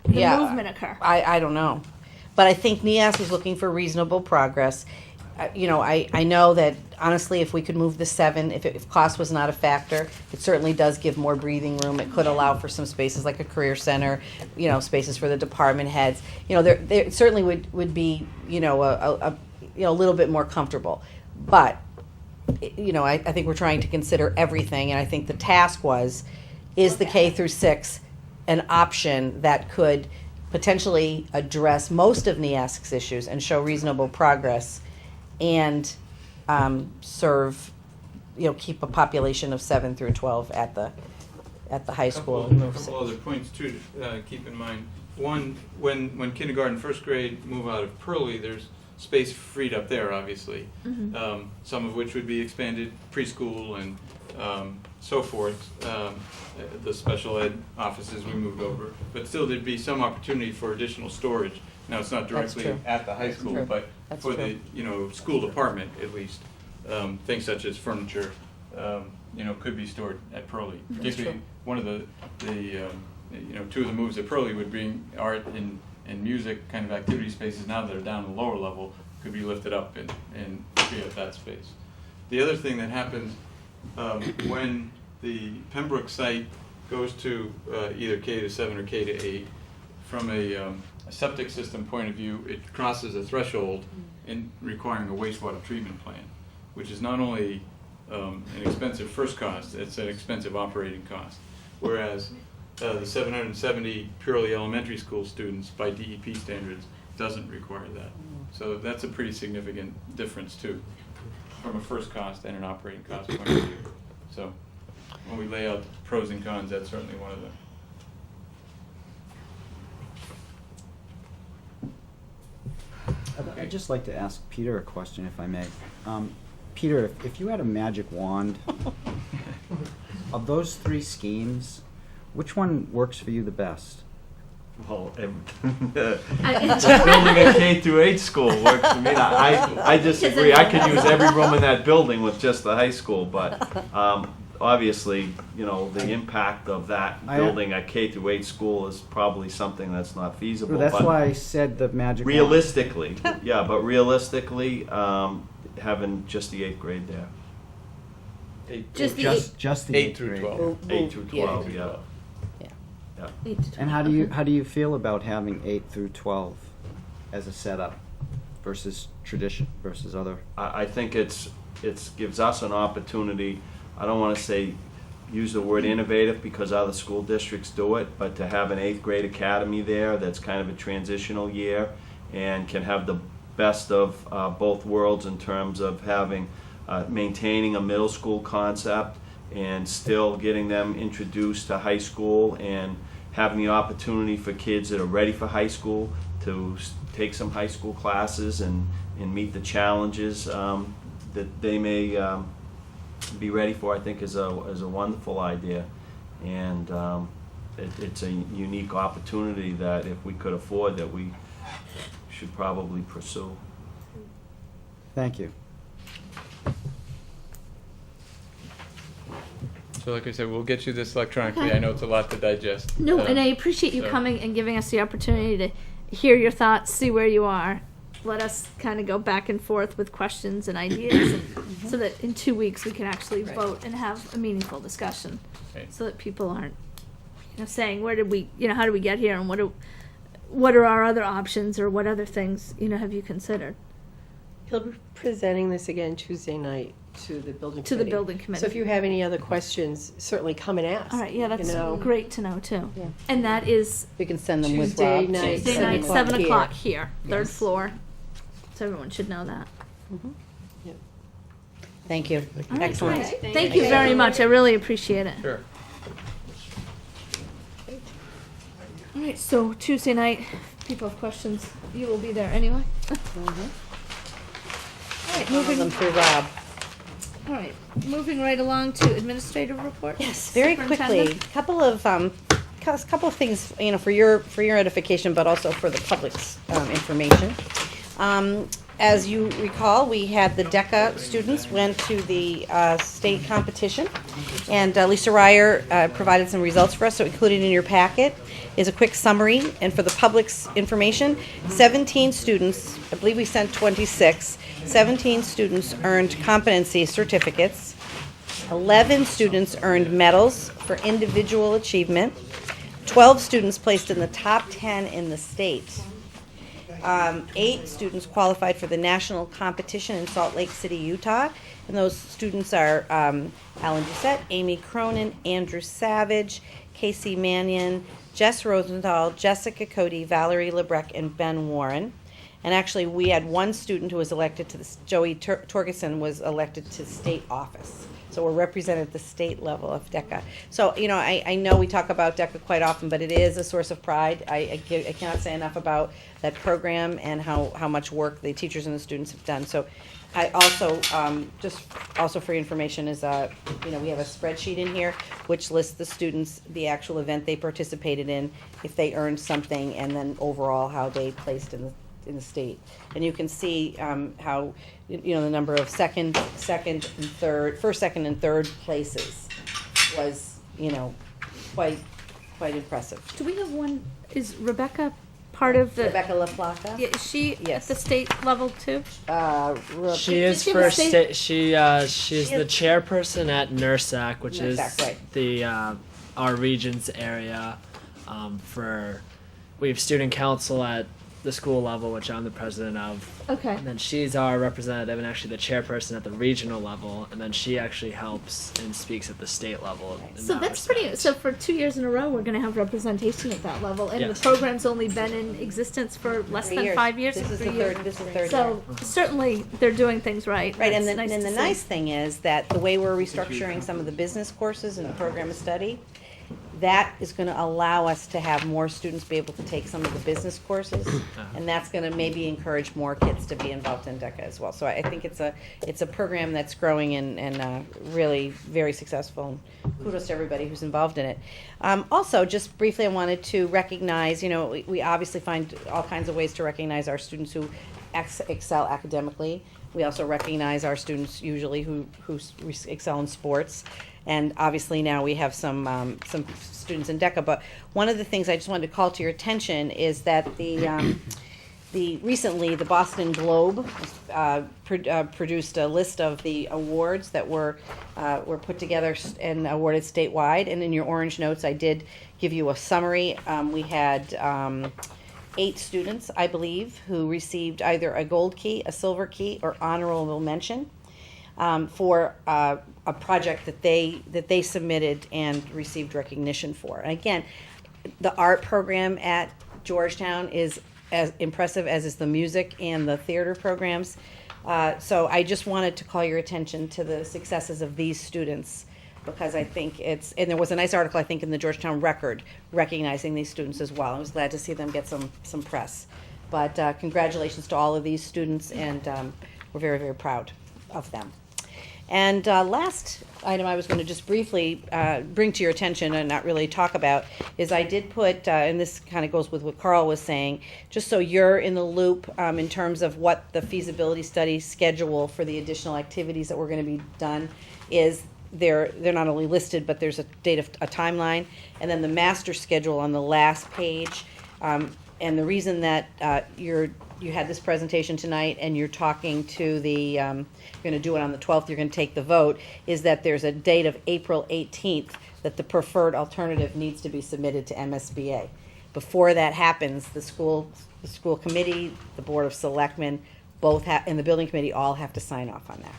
the Yeah. movement occur. I don't know. But I think NIAS is looking for reasonable progress. I know that honestly, if we could move the 7, if cost was not a factor, it certainly does give more breathing room. It could allow for some spaces like a career center, spaces for the department heads. There certainly would be, a little bit more comfortable. But, I think we're trying to consider everything, and I think the task is the K through 6 an option that could potentially address most of NIASC's issues and show reasonable progress and serve, keep a population of 7 through 12 at the high school. A couple other points too to keep in mind. One, when kindergarten, first grade move out of Pearlie, there's space freed up there, obviously. Some of which would be expanded preschool and so forth. The special ed offices we moved over, but still there'd be some opportunity for additional storage. Now it's not directly true. at the high school, true. but That's for true. the school department at least, things such as furniture, could be stored at Pearlie. Particularly one of the 2 of the moves at Pearlie would bring art and music kind of activity spaces now that are down the lower level could be lifted up and free up that space. The other thing that happens when the Pembroke site goes to either K to 7 or K to 8, from a septic system point of view, it crosses a threshold in requiring a wastewater treatment plan, which is not only an expensive first cost, it's an expensive operating cost. Whereas the 770 purely elementary school students by DEP standards doesn't require that. So that's a pretty significant difference too, from a first cost and an operating cost point of view. So when we lay out the pros and cons, that's certainly one of them. I'd just like to ask Peter a question, if I may. Peter, if you had a magic wand, of those 3 schemes, which one works for you the best? Well, building a K through 8 school works for me. I disagree. I could use every room in that building with just the high school, but obviously, the impact of that building a K through 8 school is probably something that's not feasible. Well, that's but why I said the magic wand. realistically, having just the 8th grade there. Just the Just the 8 8th through grade. 12. 8 through 12, yeah. 8 to 12. And how do you feel about having 8 through 12 as a setup versus tradition versus other? I think it gives us an opportunity. I don't want to say use the word innovative because other school districts do it, but to have an 8th grade academy there that's kind of a transitional year and can have the best of both worlds in terms of having maintaining a middle school concept and still getting them introduced to high school and having the opportunity for kids that are ready for high school to take some high school classes and meet the challenges that they may be ready for, I think is a wonderful idea. And it's a unique opportunity that if we could afford, that we should probably pursue. Thank you. So like I said, we'll get you this electronically. Okay. I know it's a lot to digest. No, and I appreciate you so- coming and giving us the opportunity to hear your thoughts, see where you are. Let us kind of go back and forth with questions and ideas, and so that in 2 weeks we can actually vote and have a meaningful discussion, Right. so that people aren't, saying where did we, how did we get here, and what are our other options, or what other things, have you considered? He'll be presenting this again Tuesday night to the building To the committee. building committee. So if you have any other questions, certainly come and ask. All right, yeah, that's you know. great to know too. Yeah. And that is We can send them with Tuesday Rob. night, Tuesday 7 night, o'clock 7 here. o'clock here, third Yes. floor. So everyone should know that. Thank you. All right, Excellent. great. Thank you very much. I really appreciate it. Sure. All right, so Tuesday night, if people have questions, you will be there anyway. All right, Send them moving. through Rob. All right, moving right along to administrative report. Yes, very quickly, Superintendent? couple of things, for your edification, but also for the public's information. As you recall, we had the DECA students went to the state competition, and Lisa Ryer provided some results for us, so included in your packet is a quick summary, and for the public's information, 17 students, I believe we sent 26, 17 students earned competency certificates, 11 students earned medals for individual achievement, 12 students placed in the top 10 in the state. 8 students qualified for the national competition in Salt Lake City, Utah. And those students are Alan Doucette, Amy Cronin, Andrew Savage, Casey Mannion, Jess Rosenthal, Jessica Cody, Valerie Lebrecht, and Ben Warren. And actually, we had one student who was elected to the, Joey Torgerson was elected to state office. So we're represented at the state level of DECA. So, I know we talk about DECA quite often, but it is a source of pride. I cannot say enough about that program and how much work the teachers and the students have done. So I also, just also for your information is, we have a spreadsheet in here which lists the students, the actual event they participated in, if they earned something, and then overall how they placed in the state. And you can see how, the number of first, second, and third places was, quite impressive. Do we have one, is Rebecca part of the? Rebecca LaFlaca? Yeah, is she Yes. at the state level too? She is she have a for state- she's the chairperson at NERSAC, which is NERSAC, right. the our region's area. We have student council at the school level, which I'm the president of. Okay. And then she's our representative and actually the chairperson at the regional level, and then she actually helps and speaks at the state level. in So that that's pretty, respect. so for 2 years in a row, we're gonna have representation at that level, and Yes. the program's only been in existence for less 3 than years. 5 years, This or is 3 the years. third, this is the third year. So certainly, they're doing things right. Right, and That's the to see. nice thing is that the way we're restructuring some of the business courses in the program of study, that is gonna allow us to have more students be able to take some of the business courses, and that's gonna maybe encourage more kids to be involved in DECA as well. So I think it's a program that's growing and really very successful. Kudos to everybody who's involved in it. Also, just briefly, I wanted to recognize, we obviously find all kinds of ways to recognize our students who excel academically. We also recognize our students usually who excel in sports. And obviously now we have some students in DECA. But one of the things I just wanted to call to your attention is that recently the Boston Globe produced a list of the awards that were put together and awarded statewide. And in your orange notes, I did give you a summary. We had 8 students, I believe, who received either a gold key, a silver key, or honorable mention. for a project that they submitted and received recognition for. And again, the art program at Georgetown is as impressive as is the music and the theater programs. So I just wanted to call your attention to the successes of these students, because I think and there was a nice article, I think, in the Georgetown Record recognizing these students as well. I was glad to see them get some press. But congratulations to all of these students, and we're very, very proud of them. And last item I was going to just briefly bring to your attention and not really talk about is I did put, and this kind of goes with what Carl was saying, just so you're in the loop in terms of what the feasibility study schedule for the additional activities that were going to be done is. They're not only listed, but there's a timeline, and then the master schedule on the last page. And the reason that you had this presentation tonight and you're talking to the, you're going to do it on the 12th, you're going to take the vote, is that there's a date of April 18th that the preferred alternative needs to be submitted to MSBA. Before that happens, the school committee, the Board of Selectmen, and the building committee all have to sign off on that.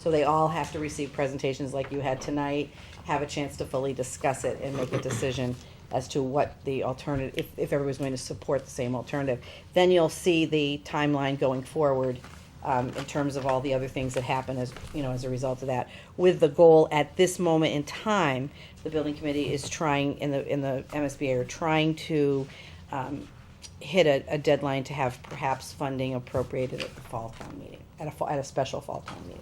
So they all have to receive presentations like you had tonight, have a chance to fully discuss it and make a decision as to what the alternative, if everybody's going to support the same alternative. Then you'll see the timeline going forward in terms of all the other things that happen as a result of that. With the goal at this moment in time, the building committee is trying, in the MSBA, are trying to hit a deadline to have perhaps funding appropriated at the fall town meeting, at a special fall town meeting.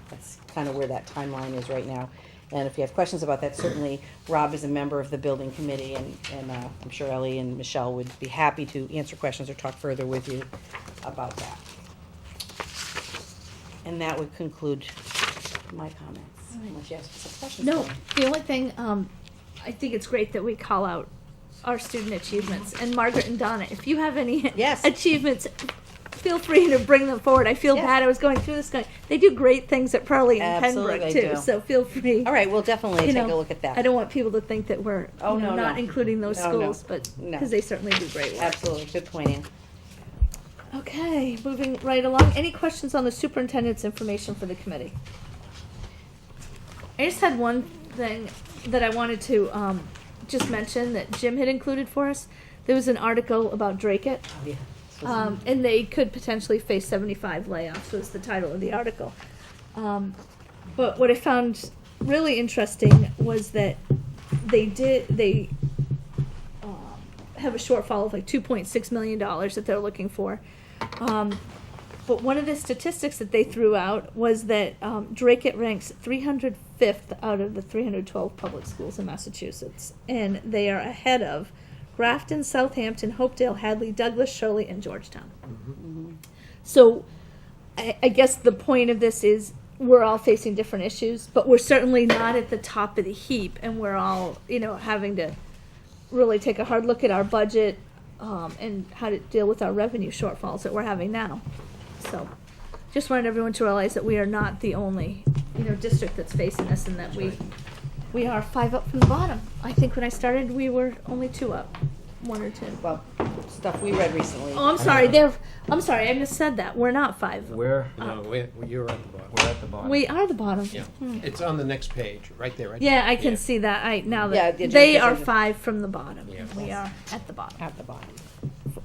That's kind of where that timeline is right now. And if you have questions about that, certainly Rob is a member of the building committee, and I'm sure Ellie and Michelle would be happy to answer questions or talk further with you about that. And that would conclude my comments. Unless you have some questions. No, for me. the only thing, I think it's great that we call out our student achievements. And Margaret and Donna, if you have any Yes. achievements, feel free to bring them forward. I feel Yes. bad. I was going through this. They do great things at Pearlie and Absolutely Pembroke they too. do. So feel free. All right, we'll definitely You take know, a look at that. I don't want people to think that we're No, not no. including those No, schools, no. but No. because they certainly do great work. Absolutely, good point, Ann. Okay, moving right along. Any questions on the superintendent's information for the committee? I just had one thing that I wanted to just mention that Jim had included for us. There was an article about Dracut. Oh, yeah. And they could potentially face 75 layoffs, was the title of the article. But what I found really interesting was that they have a shortfall of like $2.6 million that they're looking for. But one of the statistics that they threw out was that Dracut ranks 305th out of the 312 public schools in Massachusetts. And they are ahead of Grafton, Southampton, Hopedale, Hadley, Douglas, Shirley, and Georgetown. So I guess the point of this is we're all facing different issues, but we're certainly not at the top of the heap, and we're all, having to really take a hard look at our budget and how to deal with our revenue shortfalls that we're having now. So just wanted everyone to realize that we are not the only, district that's facing this, and that we are 5 up from the bottom. I think when I started, we were only 2 up, 1 or 2. Well, stuff we read recently. Oh, I'm sorry. I'm sorry. I just said that. We're not 5. Where? No, you're at the bottom. We're at the bottom. We are the bottom. Yeah, it's on the next page, right there. Right Yeah, there. I can see that. Now that Yeah, the they agenda are says it. 5 from the bottom. Yeah. We are at the bottom. At the bottom.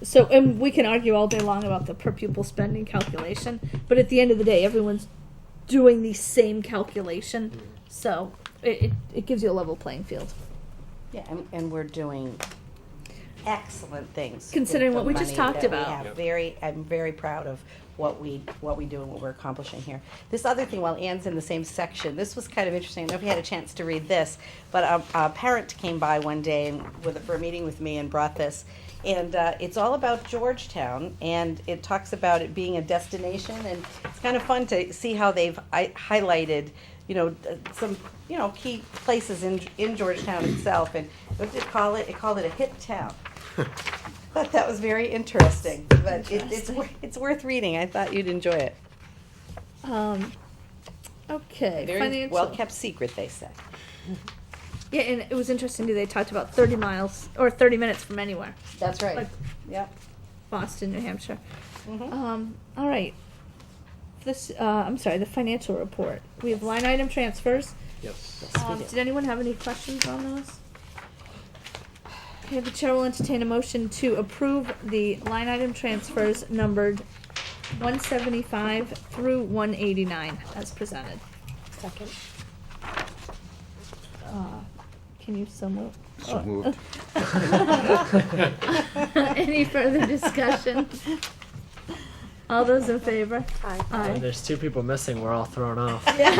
So, and we can argue all day long about the per pupil spending calculation, but at the end of the day, everyone's doing the same calculation, so it gives you a level playing field. Yeah, and we're doing excellent things. Considering with what the we just money talked that we about. have. I'm very proud of what we do and what we're accomplishing here. This other thing, while Ann's in the same section, this was kind of interesting. I don't know if you had a chance to read this, but a parent came by one day for a meeting with me and brought this. And it's all about Georgetown, and it talks about it being a destination, and it's kind of fun to see how they've highlighted, some, key places in Georgetown itself. And what did it call it? It called it a hip town. Thought that was very interesting, but it's worth reading. I thought you'd enjoy it. Okay, Very financial. well kept secret, they say. Yeah, and it was interesting too. They talked about 30 miles or 30 minutes from anywhere. That's right. Like Yep. Boston, New Hampshire. Mhm. All right. this, I'm sorry, the financial report. We have line item transfers. Yes. Did anyone have any questions on those? Okay, the chair will entertain a motion to approve the line item transfers numbered 175 through 189 as presented. Second. Can you so move? So moved. Any further discussion? All those in favor? When there's two people missing, we're all thrown off. Yeah,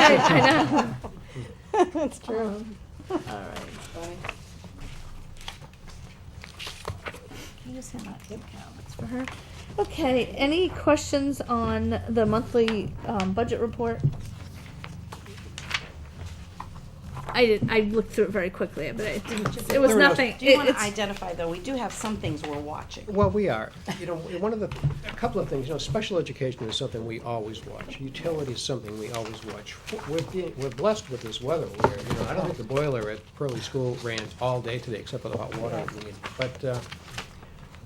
I know. That's true. All right. Can you just hand that to Cal? That's for her. Okay, any questions on the monthly budget report? I looked through it very quickly, but it didn't. It was There we go. nothing. Do you want to It's- identify, though, we do have some things we're watching. Well, we are. You know, a couple of things, special education is something we always watch. Utility is something we always watch. We're blessed with this weather where, I don't think the boiler at Pearlie School ran all day today except for the hot water we need. But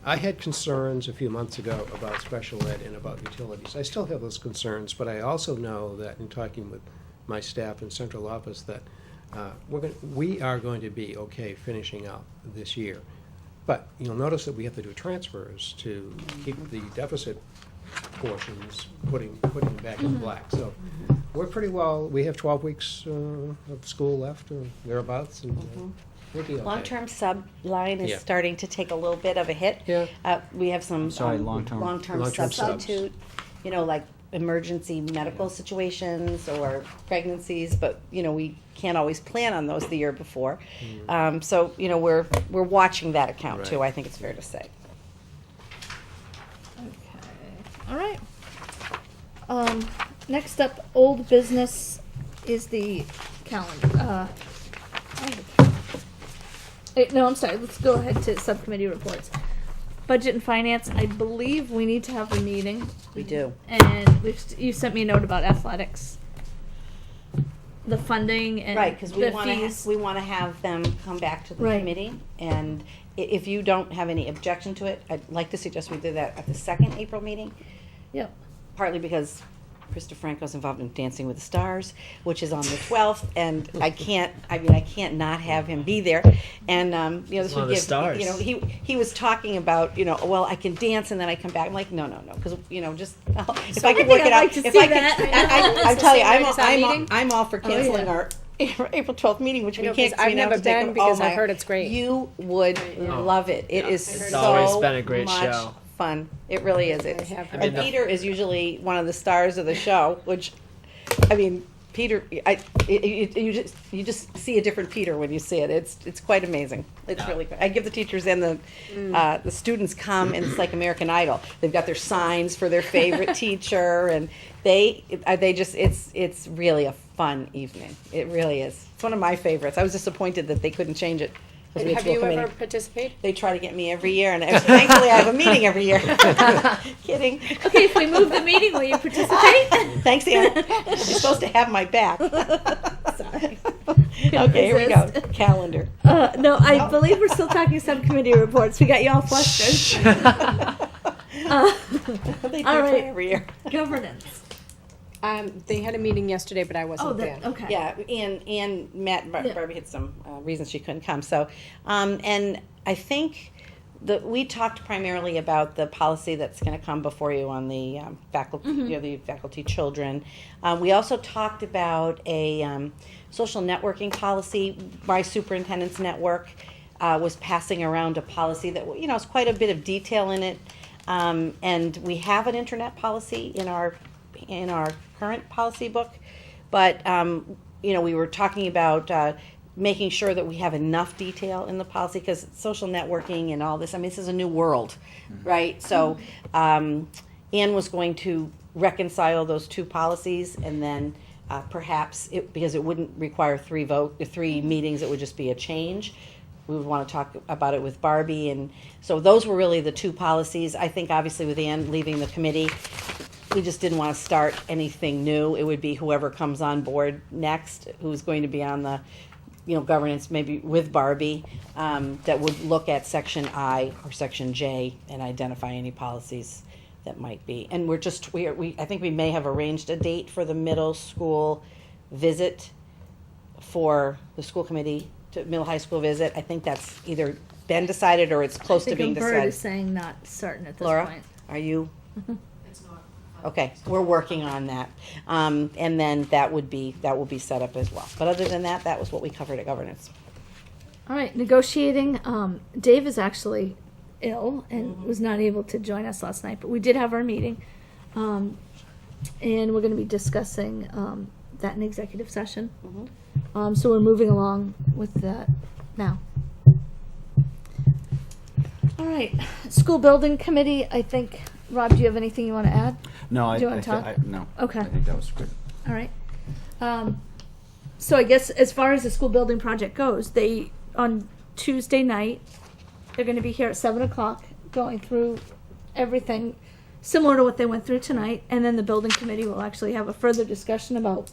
I had concerns a few months ago about special ed and about utilities. I still have those concerns, but I also know that in talking with my staff in central office that we are going to be okay finishing out this year. But you'll notice that we have to do transfers to keep the deficit portions, putting back in black. So we're pretty well, we have 12 weeks of school left or thereabouts, and we'll be okay. Long-term sub line is Yeah. starting to take a little bit of a hit. Yeah. We have some Sorry, long-term. long-term Long-term subs. substitute, like emergency medical situations or pregnancies, but, we can't always plan on those the year before. So, we're watching that account too, Right. I think it's fair to say. Okay. All right. Next up, old business is the calendar. No, I'm sorry. Let's go ahead to subcommittee reports. Budget and finance. I believe we need to have a meeting, We do. and you sent me a note about athletics, the funding and Right, because the fees. we want to have them come back to the Right. committee, and if you don't have any objection to it, I'd like to suggest we do that at the second April meeting, Yep. partly because Krista Franco's involved in Dancing with the Stars, which is on the 12th, and I can't not have him be there. And, this one would of the give, stars. he was talking about, well, I can dance and then I come back. I'm like, no, because, just, if So I I could think work I'd it out. like to If see I could, that. I tell you, Same night as that meeting? I'm all for canceling yeah. our April 12th meeting, which I we know, can't, 'cause 'cause we I've now have never to take been them- because oh I've my- heard it's great. You would love it. It is It's so always been a great much show. fun. It really is. It's, have and heard that. Peter is usually one of the stars of the show, which, Peter, you just see a different Peter when you see it. It's quite amazing. It's really good. I give the teachers and the students come, and it's like American Idol. They've got their signs for their favorite teacher, and they just it's really a fun evening. It really is. It's one of my favorites. I was disappointed that they couldn't change it. 'cause we had Have full you committee. ever participated? They try to get me every year, and thankfully I have a meeting every year. Kidding. Okay, if we move the meeting, will you participate? Thanks, Ann. You're supposed to have my back. Sorry. Okay, here we go. Calendar. No, I believe we're still talking subcommittee reports. We got you all flustered. They do All try right. every year. Governance. They had a meeting yesterday, but I wasn't there. Okay. Yeah, and Matt and Yeah. Barbie had some reasons she couldn't come. So, and I think we talked primarily about the policy that's going to come before you on the faculty, the faculty children. We also talked about a social networking policy. My superintendent's network was passing around a policy that is quite a bit of detail in it, and we have an internet policy in our current policy book, but we were talking about making sure that we have enough detail in the policy, because social networking and all this, this is a new world, right? So Anne was going to reconcile those two policies, and then perhaps, because it wouldn't require three meetings, it would just be a change. We would want to talk about it with Barbie, and so those were really the two policies. I think obviously with Anne leaving the committee, we just didn't want to start anything new. It would be whoever comes on board next, who's going to be on the, governance, maybe with Barbie, that would look at section I or section J and identify any policies that might be. And I think we may have arranged a date for the middle school visit for the school committee, to middle high school visit. I think that's either been decided or it's close to being I think Bird decided. is saying not certain at this Laura, point. are you? Okay, we're working on that. And then that will be set up as well. But other than that, that was what we covered at governance. All right, negotiating. Dave is actually ill and was not able to join us last night, but we did have our meeting. And we're going to be discussing that in executive session. So we're moving along with that now. All right, school building committee. I think, Rob, do you have anything you want to add? No, Do you wanna talk? no. Okay. I think that was good. All right. So I guess as far as the school building project goes, they, on Tuesday night, they're going to be here at 7:00 going through everything similar to what they went through tonight. And then the building committee will actually have a further discussion about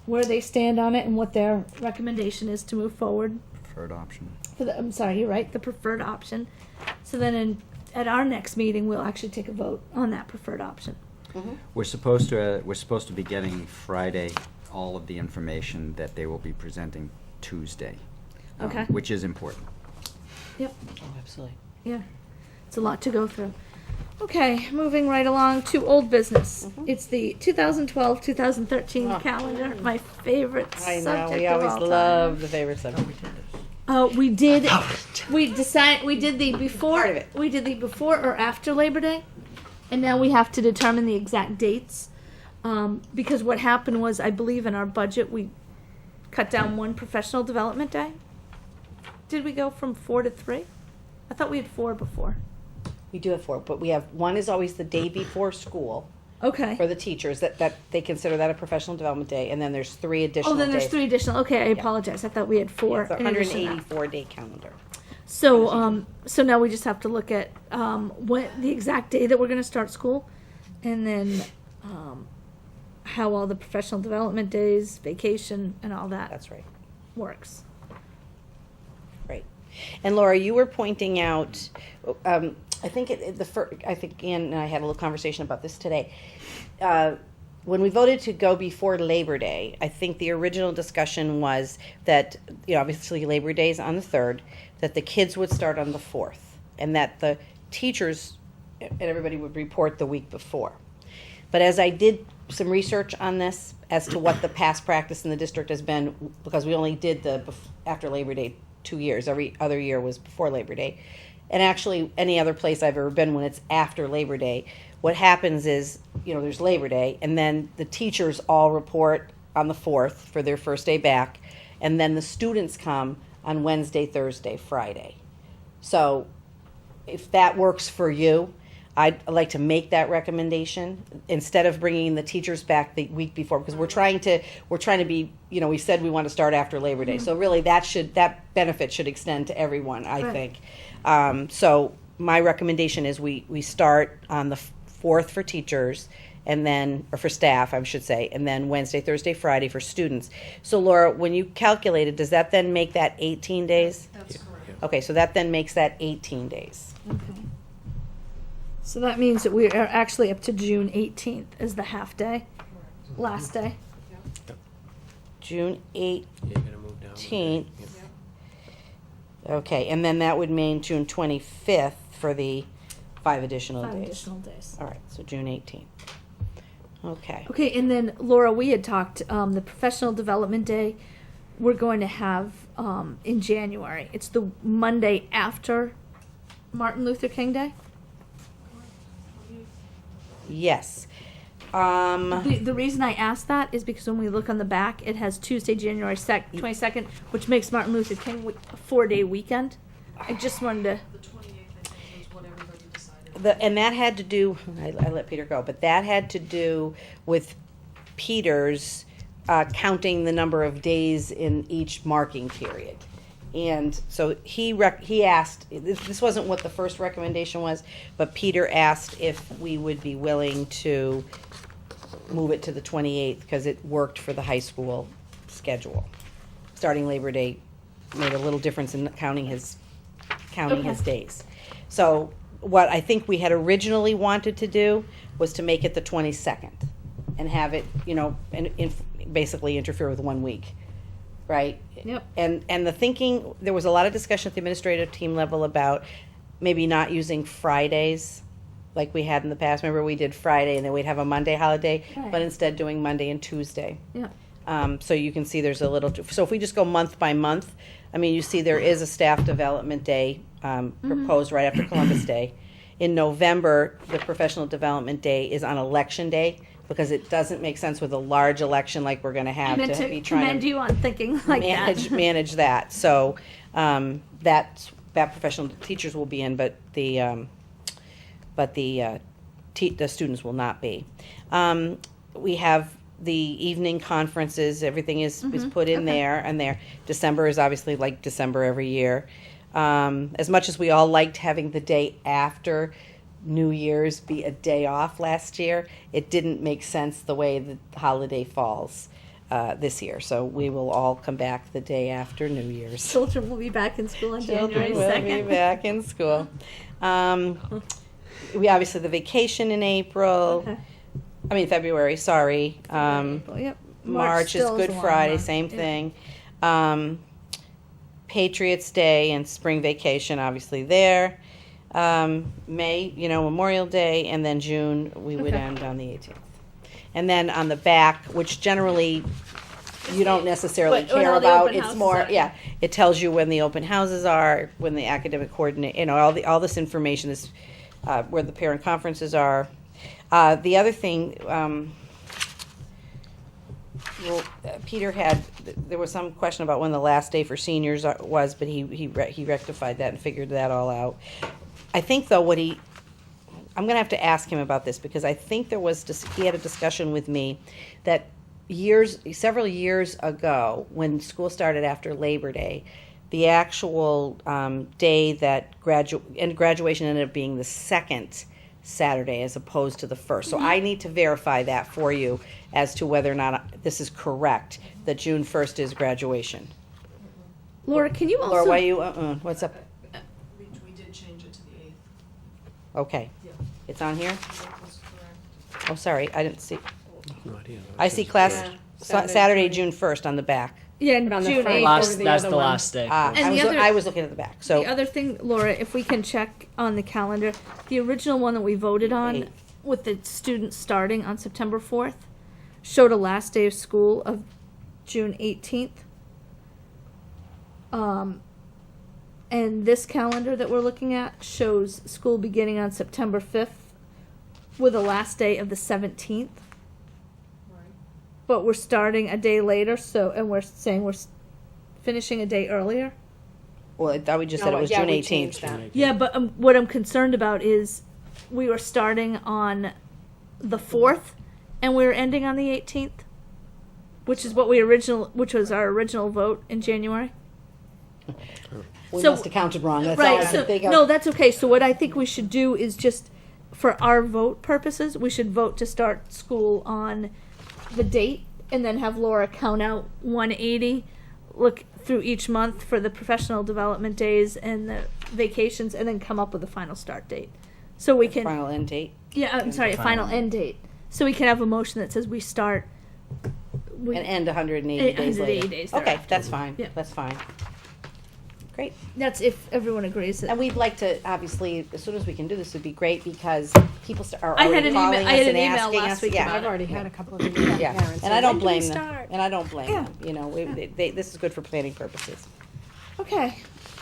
where they stand on it and what their recommendation is to move forward. Preferred option. I'm sorry, you're right, the preferred option. So then at our next meeting, we'll actually take a vote on that preferred option. We're supposed to be getting Friday all of the information that they will be presenting Tuesday. Okay. Which is important. Yep. Oh, absolutely. Yeah, it's a lot to go through. Okay, moving right along to old business. It's the 2012-2013 calendar, my favorite I subject know, we of always all time. love the favorite subject. We did the before, Part of it. we did the before or after Labor Day, and now we have to determine the exact dates. Because what happened was, I believe in our budget, we cut down one professional development day. Did we go from 4 to 3? I thought we had 4 before. We do have 4, but we have, one is always the day before school Okay. for the teachers, that they consider that a professional development day, and then there's 3 additional Oh, days. then there's 3 additional. Okay, I apologize. I thought we had 4. It's a in addition to that. 184-day calendar. So, so now we just have to look at what the exact day that we're going to start school, and then how all the professional development days, vacation, and all that That's right. works. Right. And Laura, you were pointing out, I think I think Ann and I had a little conversation about this today. When we voted to go before Labor Day, I think the original discussion was that, obviously Labor Day is on the 3rd, that the kids would start on the 4th, and that the teachers and everybody would report the week before. But as I did some research on this as to what the past practice in the district has been, because we only did the after Labor Day 2 years, every other year was before Labor Day. And actually, any other place I've ever been when it's after Labor Day, what happens is, there's Labor Day, and then the teachers all report on the 4th for their first day back, and then the students come on Wednesday, Thursday, Friday. So if that works for you, I'd like to make that recommendation instead of bringing the teachers back the week before, because we're trying to be, we said we want to start after Labor Day. So really that benefit should extend to everyone, I think. So my recommendation is we start on the 4th for teachers, and then, or for staff, I should say, and then Wednesday, Thursday, Friday for students. So Laura, when you calculated, does that then make that 18 days? That's correct. Okay, so that then makes that 18 days. Okay. So that means that we are actually up to June 18th as the half day, last day. June You're gonna move down. 18th. Yep. Okay, and then that would mean June 25th for the 5 additional 5 days. additional days. All right, so June 18th. Okay. Okay, and then Laura, we had talked, the professional development day, we're going to have in January. It's the Monday after Martin Luther King Day. Yes. The reason I asked that is because when we look on the back, it has Tuesday, January 22nd, which makes Martin Luther King a 4-day weekend. I just wanted to. The 28th, I think, is what everybody decided. And that had to do, I let Peter go, but that had to do with Peter's counting the number of days in each marking period. And so he asked, this wasn't what the first recommendation was, but Peter asked if we would be willing to move it to the 28th because it worked for the high school schedule. Starting Labor Day made a little difference in counting his days. So what I think we had originally wanted to do was to make it the 22nd and have it, you know, and basically interfere with 1 week, right? Yep. And the thinking, there was a lot of discussion at the administrative team level about maybe not using Fridays like we had in the past. Remember, we did Friday and then we'd have a Monday holiday, Right. but instead doing Monday and Tuesday. Yeah. So you can see there's a little, so if we just go month by month, I mean, you see there is a staff development day proposed right after Columbus Day. In November, the professional development day is on election day because it doesn't make sense with a large election like we're gonna I have meant to to be trying commend to you on thinking like manage that. So, that professional teachers will be in, but the students will not be. We have the evening conferences, everything is put in there, and there, December is obviously like December every year. As much as we all liked having the day after New Year's be a day off last year, it didn't make sense the way the holiday falls this year. So we will all come back the day after New Year's. Children will be back in school on January Children will 2nd. be back in school. We obviously the vacation in April. Okay. I mean February. Sorry. Yep. March is still Good a long Friday. month. Same Yeah. thing. Patriots Day and spring vacation, obviously there. May, you know, Memorial Day, and then June we would Okay. end on the 18th. And then on the back, which generally you don't necessarily When care all the about, open it's houses more, are. yeah, it tells you when the open houses are, when the academic coordinate, you know, all this information is where the parent conferences are. The other thing, well, Peter had, there was some question about when the last day for seniors was, but he rectified that and figured that all out. I think though I'm gonna have to ask him about this because I think he had a discussion with me that several years ago, when school started after Labor Day, the actual day that graduation ended up being the second Saturday as opposed to the first. So I need to verify that for you as to whether or not this is correct, that June 1st is graduation. Laura, can you also? Laura, why you, what's up? We did change it to the 8th. Okay. Yeah. It's on here? That was correct. Oh, sorry, I didn't see. No idea. I see class, Yeah. Saturday, June 1st on the back. Yeah, and But on the June front. 8th. Last, over the that's other the one. last day. And I the other- I was looking at the back, so. The other thing, Laura, if we can check on the calendar, the original one that we voted on Eight. with the students starting on September 4th showed a last day of school of June 18th. And this calendar that we're looking at shows school beginning on September 5th with a last day of the 17th. But we're starting a day later, and we're saying we're finishing a day earlier. Well, I thought we just said it was yeah, June we 18th. changed that. Yeah, but what I'm concerned about is we were starting on the 4th and we were ending on the 18th, which was our original vote in January. We So- must have counted wrong, that's all I Right. can think of. No, that's okay. So what I think we should do is just, for our vote purposes, we should vote to start school on the date and then have Laura count out 180, look through each month for the professional development days and the vacations, and then come up with a final start date. So we can, Final end date. yeah, I'm sorry, a final end date. So we can have a motion that says we start. And end 180 days 180 later. days Okay, thereafter. that's fine, Yeah. that's fine. Great. That's if everyone agrees. And we'd like to, obviously, as soon as we can do this would be great because people are I had already an calling email- us I had and an email asking last us. week Yeah. about I've already had a couple of email Yeah, parents. and I say, don't "When do we blame them. start?" And I don't blame Yeah. them, you know, this is good for planning purposes. Okay.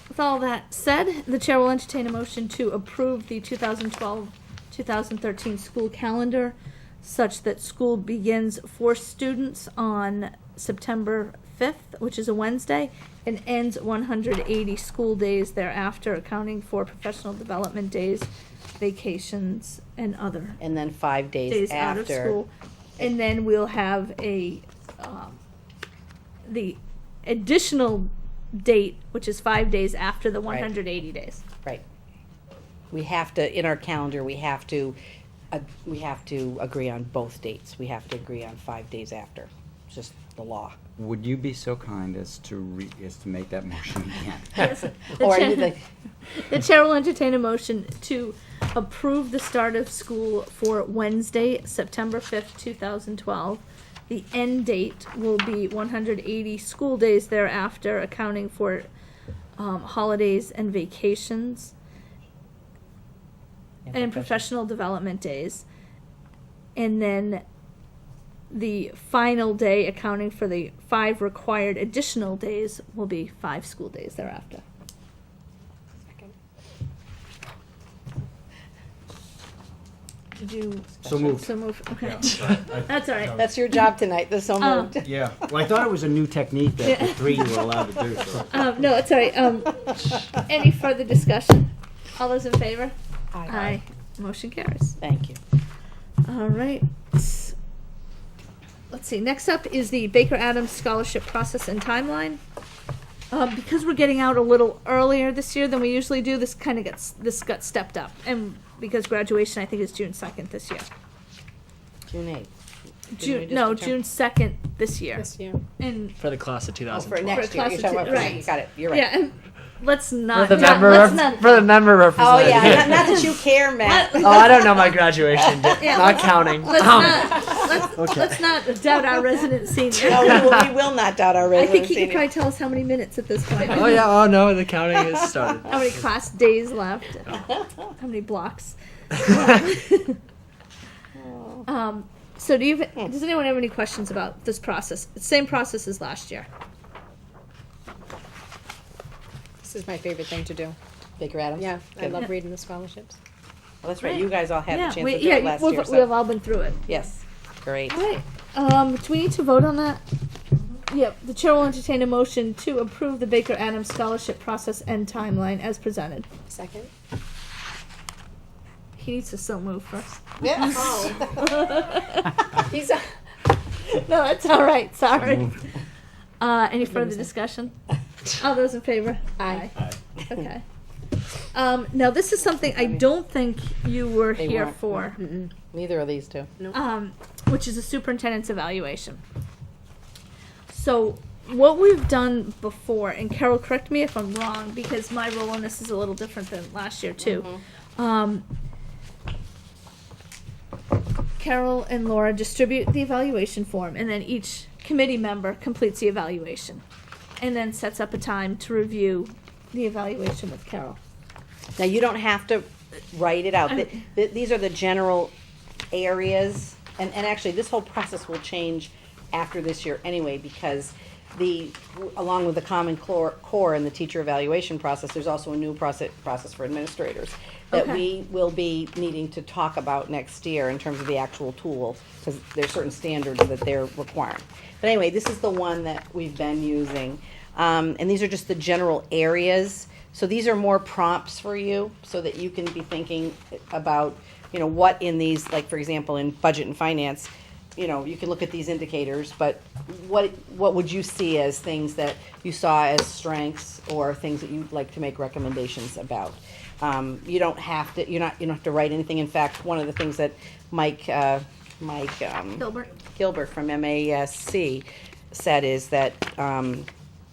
With all that said, the chair will entertain a motion to approve the 2012-2013 school calendar such that school begins for students on September 5th, which is a Wednesday, and ends 180 school days thereafter, accounting for professional development days, vacations, and other And then 5 days days out of after. school. And then we'll have the additional date, which is 5 days after the 180 days. Right. We have to, in our calendar, we have to agree on both dates. We have to agree on 5 days after. It's just the law. Would you be so kind as to make that motion again? Yes, the Or chair- you think, The chair will entertain a motion to approve the start of school for Wednesday, September 5th, 2012. The end date will be 180 school days thereafter, accounting for holidays and vacations and professional development days. And then the final day, accounting for the 5 required additional days, will be 5 school days thereafter. Did you? So moved. So moved, okay. That's all right. That's your job tonight, the so moved. Yeah, well, I thought it was a new technique that the 3 you were allowed to do, so. No, it's all right. Any further discussion? All those in favor? Aye. Motion carries. Thank you. All right. Let's see. Next up is the Baker Adams Scholarship Process and Timeline. Because we're getting out a little earlier this year than we usually do, this got stepped up, and because graduation I think is June 2nd this year. June 8th. June 2nd this year. This year. And For the class of For 2012. next year, you're talking about, Right. you got it, you're right. yeah, and let's not. For the not- member, let's not- for the member Oh, representative. yeah, not that you care, Matt. Oh, I don't know my graduation date. Yeah, Not counting. Let's not doubt our resident senior. No, we will not doubt our I think resident he can senior. probably tell us how many minutes at this point. Oh yeah. Oh no, the counting has started. How many class days left? How many blocks? So does anyone have any questions about this process? It's the same process as last year. This is my favorite thing to do. Baker Adams? Yeah, I Good. love reading the scholarships. Well, that's right, you guys all had the chance to do yeah, it last we've, year, we have so, all been through it. yes, great. All right. Do we need to vote on that? Yep. The chair will entertain a motion to approve the Baker Adams Scholarship Process and Timeline as presented. Second. He needs to so move first. Yeah. He's No, that's all right. Sorry. Any further discussion? All those in favor? Aye. Okay. Now this is something I don't think you were They here weren't. for, Neither of these two. which is a superintendent's evaluation. So what we've done before, and Carol, correct me if I'm wrong, because my role in this is a little different than last year too. Carol and Laura distribute the evaluation form, and then each committee member completes the evaluation, and then sets up a time to review the evaluation with Carol. Now, you don't have to write it out. These are the general areas, and actually, this whole process will change after this year anyway, because along with the Common Core and the teacher evaluation process, there's also a new process for administrators that Okay. we will be needing to talk about next year in terms of the actual tool, because there's certain standards that they're requiring. But anyway, this is the one that we've been using. And these are just the general areas. So these are more prompts for you, so that you can be thinking about, what in these, like, for example, in budget and finance, you can look at these indicators, but what would you see as things that you saw as strengths or things that you'd like to make recommendations about? You don't have to, you don't have to write anything. In fact, one of the things that Mike Gilbert from MASC said is that,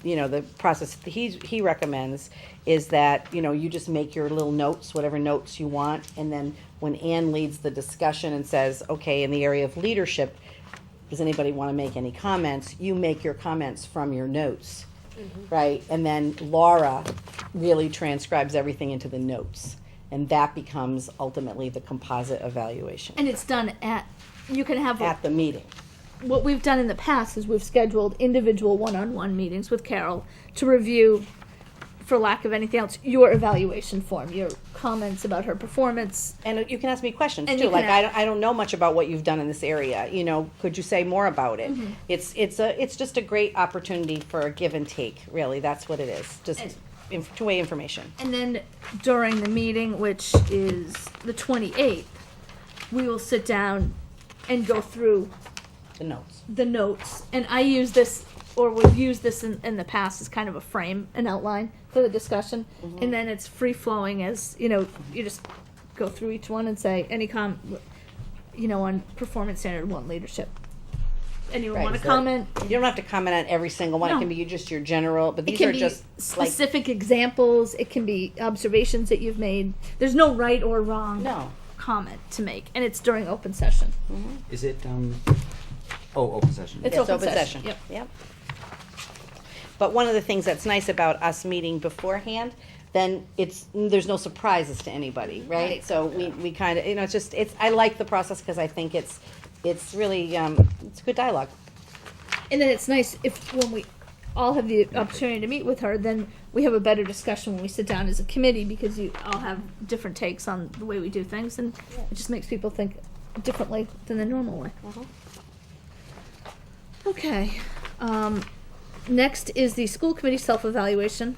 the process he recommends is that, you just make your little notes, whatever notes you want, and then when Ann leads the discussion and says, okay, in the area of leadership, does anybody want to make any comments? You make your comments from your notes, right? And then Laura really transcribes everything into the notes, and that becomes ultimately the composite evaluation And it's done you can have, at the meeting. what we've done in the past is we've scheduled individual one-on-one meetings with Carol to review, for lack of anything else, your evaluation form, your comments about her performance. And you can ask me questions And too. you Like, can I don't know much about what you've done in this area. Could you say more about it? It's just a great opportunity for a give and take. Really, that's what it is. Just two-way information. And then during the meeting, which is the 28th, we will sit down and go through The notes. the notes. And I use this, or we've used this in the past as kind of a frame, an outline for the discussion. And then it's free-flowing as, you just go through each one and say, any on performance standard one, leadership. anyone Right, wanna is that- comment? You don't have to comment on every single one. It No. can be just your general, but It these can are be just like, specific examples, it can be observations that you've made. There's no right or wrong no. comment to make, and it's during open session. Is it, open session? It's Yes, open session. Yep. But one of the things that's nice about us meeting beforehand, then there's no surprises to anybody, right? Right. So we kind of, I like the process because I think it's really, it's good dialogue. And then it's nice when we all have the opportunity to meet with her, then we have a better discussion when we sit down as a committee, because you all have different takes on the way we do things, and it just makes people think differently than the normal way. Okay. Next is the school committee self-evaluation.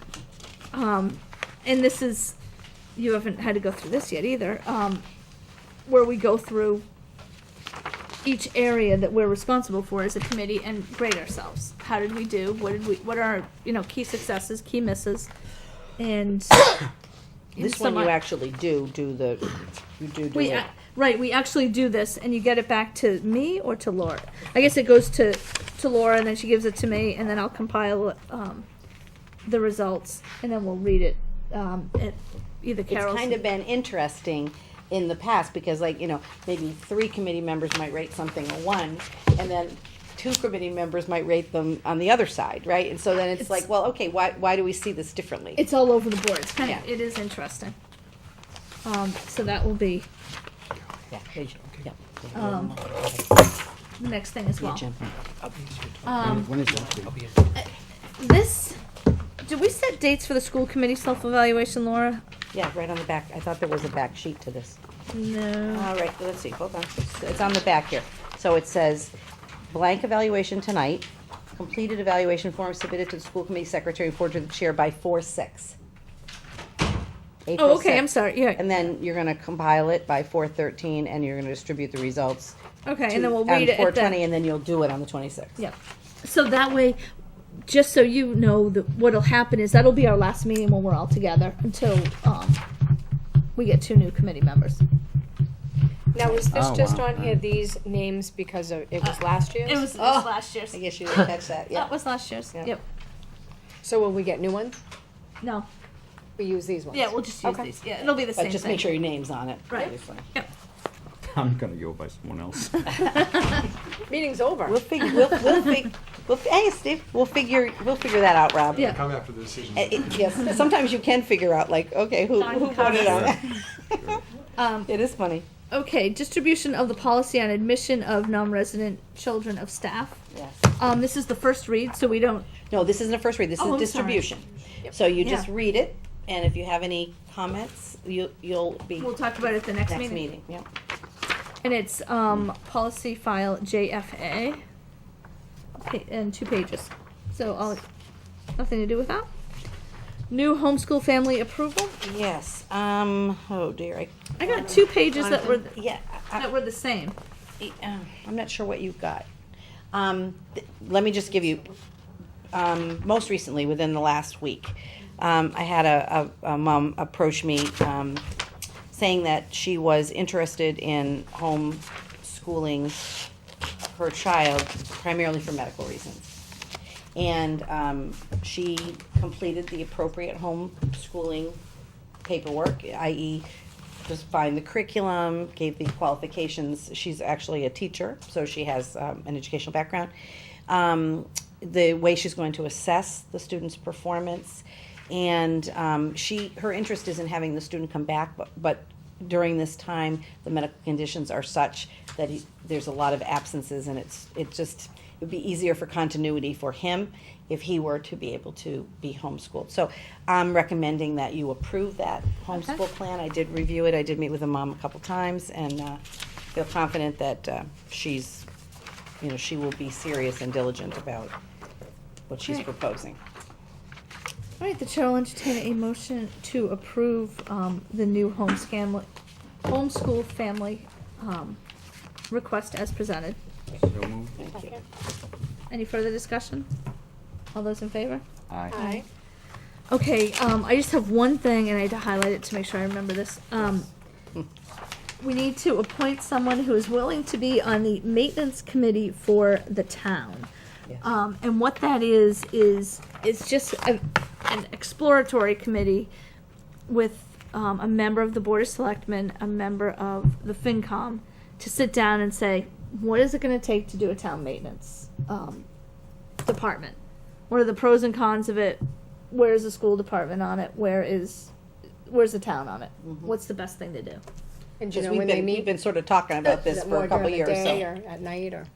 And this is, you haven't had to go through this yet either, where we go through each area that we're responsible for as a committee and grade ourselves. How did we do? What are our, key successes, key misses? And This one you actually do it. Right, we actually do this, and you get it back to me or to Laura. I guess it goes to Laura, and then she gives it to me, and then I'll compile the results, and then we'll read it at either Carol's. It's kind of been interesting in the past because, maybe 3 committee members might rate something a 1, and then 2 committee members might rate them on the other side, right? And so then it's like, well, okay, why do we see this differently? It's all over the board. It's kind of, Yeah. it is interesting. So that will be Yeah, yeah. the next thing as well. agenda. When is that? This, did we set dates for the school committee self-evaluation, Laura? Yeah, right on the back. I thought there was a back sheet to this. No. All right, let's see, hold on. It's on the back here. So it says, blank evaluation tonight, completed evaluation form submitted to the school committee secretary and forwarded to the chair by 4/6. April Oh, okay, 6th. I'm sorry, yeah. And then you're gonna compile it by 4/13, and you're gonna distribute the results. Okay, and then we'll read it On at 4/20, the, and then you'll do it on the 26th. yeah. So that way, just so you know, what'll happen is that'll be our last meeting when we're all together until, we get 2 new committee members. Now, was this Oh, just wow. on here, these names, because it was last year's? It was Oh. last year's. I guess you didn't catch that, yeah. That was last year's, Yeah. yep. So will we get new ones? No, We use these ones? yeah, we'll just use Okay. these, yeah, it'll be the same But thing. just make sure your name's on it. Right. obviously. I'm gonna go by someone else. Meeting's over. Hey, Steve, we'll figure that out, Rob. Yeah. Come after the decision. Yes, sometimes you can figure out, like, okay, who voted on it? It is funny. Okay, distribution of the policy on admission of non-resident children of staff. Yes. This is the first read, so we don't, No, this isn't a first read, this Oh, is I'm sorry. distribution. So you just Yeah. read it, and if you have any comments, you'll be we'll talk about it at the next next meeting. meeting, yeah. And it's, policy file JFA, and 2 pages. So nothing to do with that. New homeschool family approval. Yes, oh dear, I got 2 pages that were, yeah, that were the same. I'm not sure what you've got. Let me just give you, most recently, within the last week, I had a mom approach me, saying that she was interested in homeschooling her child primarily for medical reasons. And she completed the appropriate homeschooling paperwork, i.e. just find the curriculum, gave the qualifications. She's actually a teacher, so she has an educational background. The way she's going to assess the student's performance, and her interest is in having the student come back, but during this time, the medical conditions are such that there's a lot of absences, and it would be easier for continuity for him if he were to be able to be homeschooled. So I'm recommending that you approve that homeschool plan. I did review it. I did meet with the mom a couple times, and feel confident that she will be serious and diligent about what she's Right. proposing. All right, the chair will entertain a motion to approve the new homeschool family request as presented. So moved. Thank you. Any further discussion? All those in favor? Aye. Aye. Okay, I just have one thing, and I had to highlight it to make sure I remember this. we need to appoint someone who is willing to be on the maintenance committee for the town. Yes. And what that is just an exploratory committee with a member of the Board of Selectmen, a member of the FinCom, to sit down and say, what is it going to take to do a town maintenance department? What are the pros and cons of it? Where's the school department on it? Where's the town on it? What's the best thing to do? And do you Because know we've when they been, meet? we've been sort of talking about Is this it for more a couple during the years. day So. or at night or?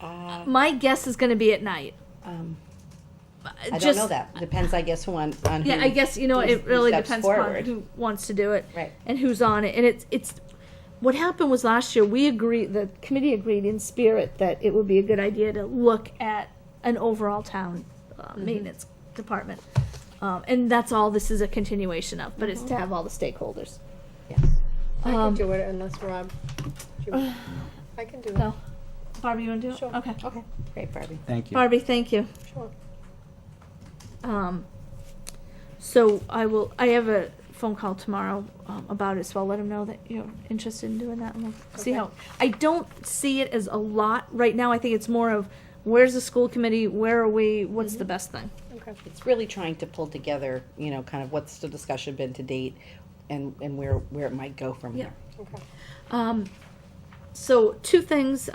My guess is going to be at night. I don't know that. Depends, I guess, on who. Yeah, I guess, you know, who's- it really who steps depends on forward. who wants to do it. Right. And who's on it. And it's, what happened was last year, the committee agreed in spirit that it would be a good idea to look at an overall town maintenance department. And that's all this is a continuation of, but it's to have all the stakeholders. Yes. I can Um, do it unless Rob. I can do it. No. Barbie, you want to do it? Sure. Okay. Okay, great, Barbie. Thank you. Barbie, thank you. Sure. So I have a phone call tomorrow about it, so I'll let him know that you're interested in doing that, and we'll see Okay. how. I don't see it as a lot right now. I think it's more of where's the school committee, where are we, what's the best thing. Okay. It's really trying to pull together, you know, kind of what's the discussion been to date and where it might go from Yeah. here. Okay. So two things.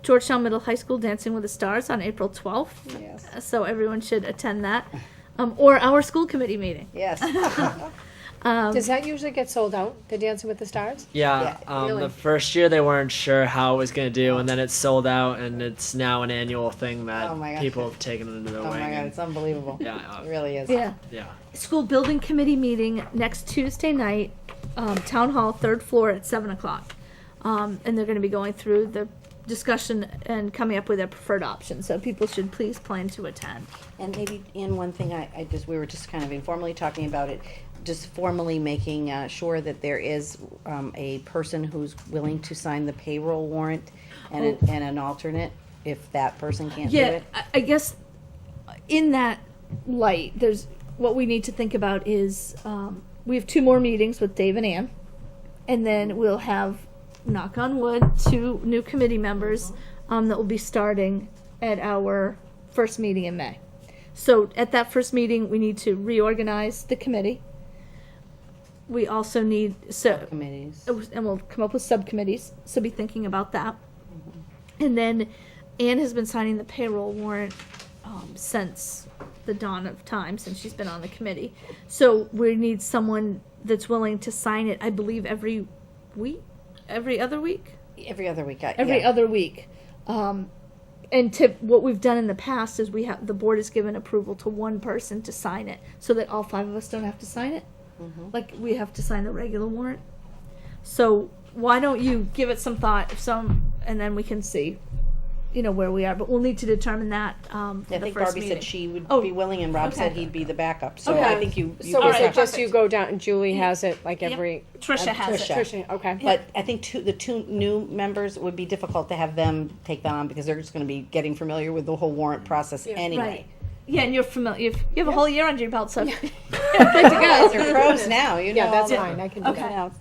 Georgetown Middle High School Dancing with the Stars on April 12th. Yes. So everyone should attend that. Or our school committee meeting. Yes. Does that usually get sold out, the Dancing with the Stars? Yeah, Yeah, really. the first year they weren't sure how it was going to do, and then it sold out, and it's now an annual thing that Oh my gosh. people have taken under their Oh wing. my God, and- it's unbelievable. Yeah, It really is. Yeah. yeah. School building committee meeting next Tuesday night, town hall, 3rd floor at 7:00. And they're going to be going through the discussion and coming up with their preferred option. So people should please plan to attend. And maybe, Ann, one thing we were just kind of informally talking about it, just formally making sure that there is a person who's willing to sign the payroll warrant and an alternate if that person can't do Yeah, it. I guess in that light, there's what we need to think about is we have 2 more meetings with Dave and Ann, and then we'll have, knock on wood, 2 new committee members that will be starting at our first meeting in May. So at that first meeting, we need to reorganize the committee. We also need Committees. and we'll come up with subcommittees, so be thinking about that. And then Anne has been signing the payroll warrant since the dawn of time, since she's been on the committee. So we need someone that's willing to sign it, I believe, every other week? Every other week. Every other week. And what we've done in the past is the board has given approval to one person to sign it, so that all 5 of us don't have to sign it. Like we have to sign the regular warrant. So why don't you give it some thought, and then we can see, where we are. But we'll need to determine that for I the think first Barbie meeting. said she would Oh, be willing, and Rob said okay. he'd be the backup. So Okay. I think you So can is Alright, it just perfect. you go down and Julie has it like Yep. every? Trisha has it. Trisha, okay. But I think the 2 new members would be difficult to have them take that on because they're just going to be getting familiar with the whole warrant process anyway. Right. Yeah, and you're familiar. You have a whole year under your belt, so You guys are pros now. You know Yeah, that's all the fine, I can do Okay. that.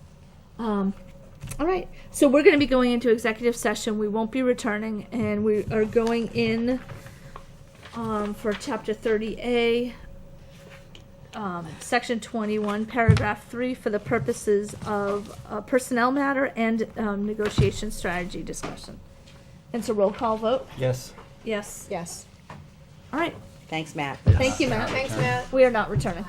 All right. So we're going to be going into executive session. We won't be returning, and we are going in for Chapter 30A, Section 21, Paragraph 3, for the purposes of personnel matter and negotiation strategy discussion. And so roll call vote. Yes. Yes. Yes. All right. Thanks, Matt. Thank you, Matt. Thanks, Matt. We are not returning.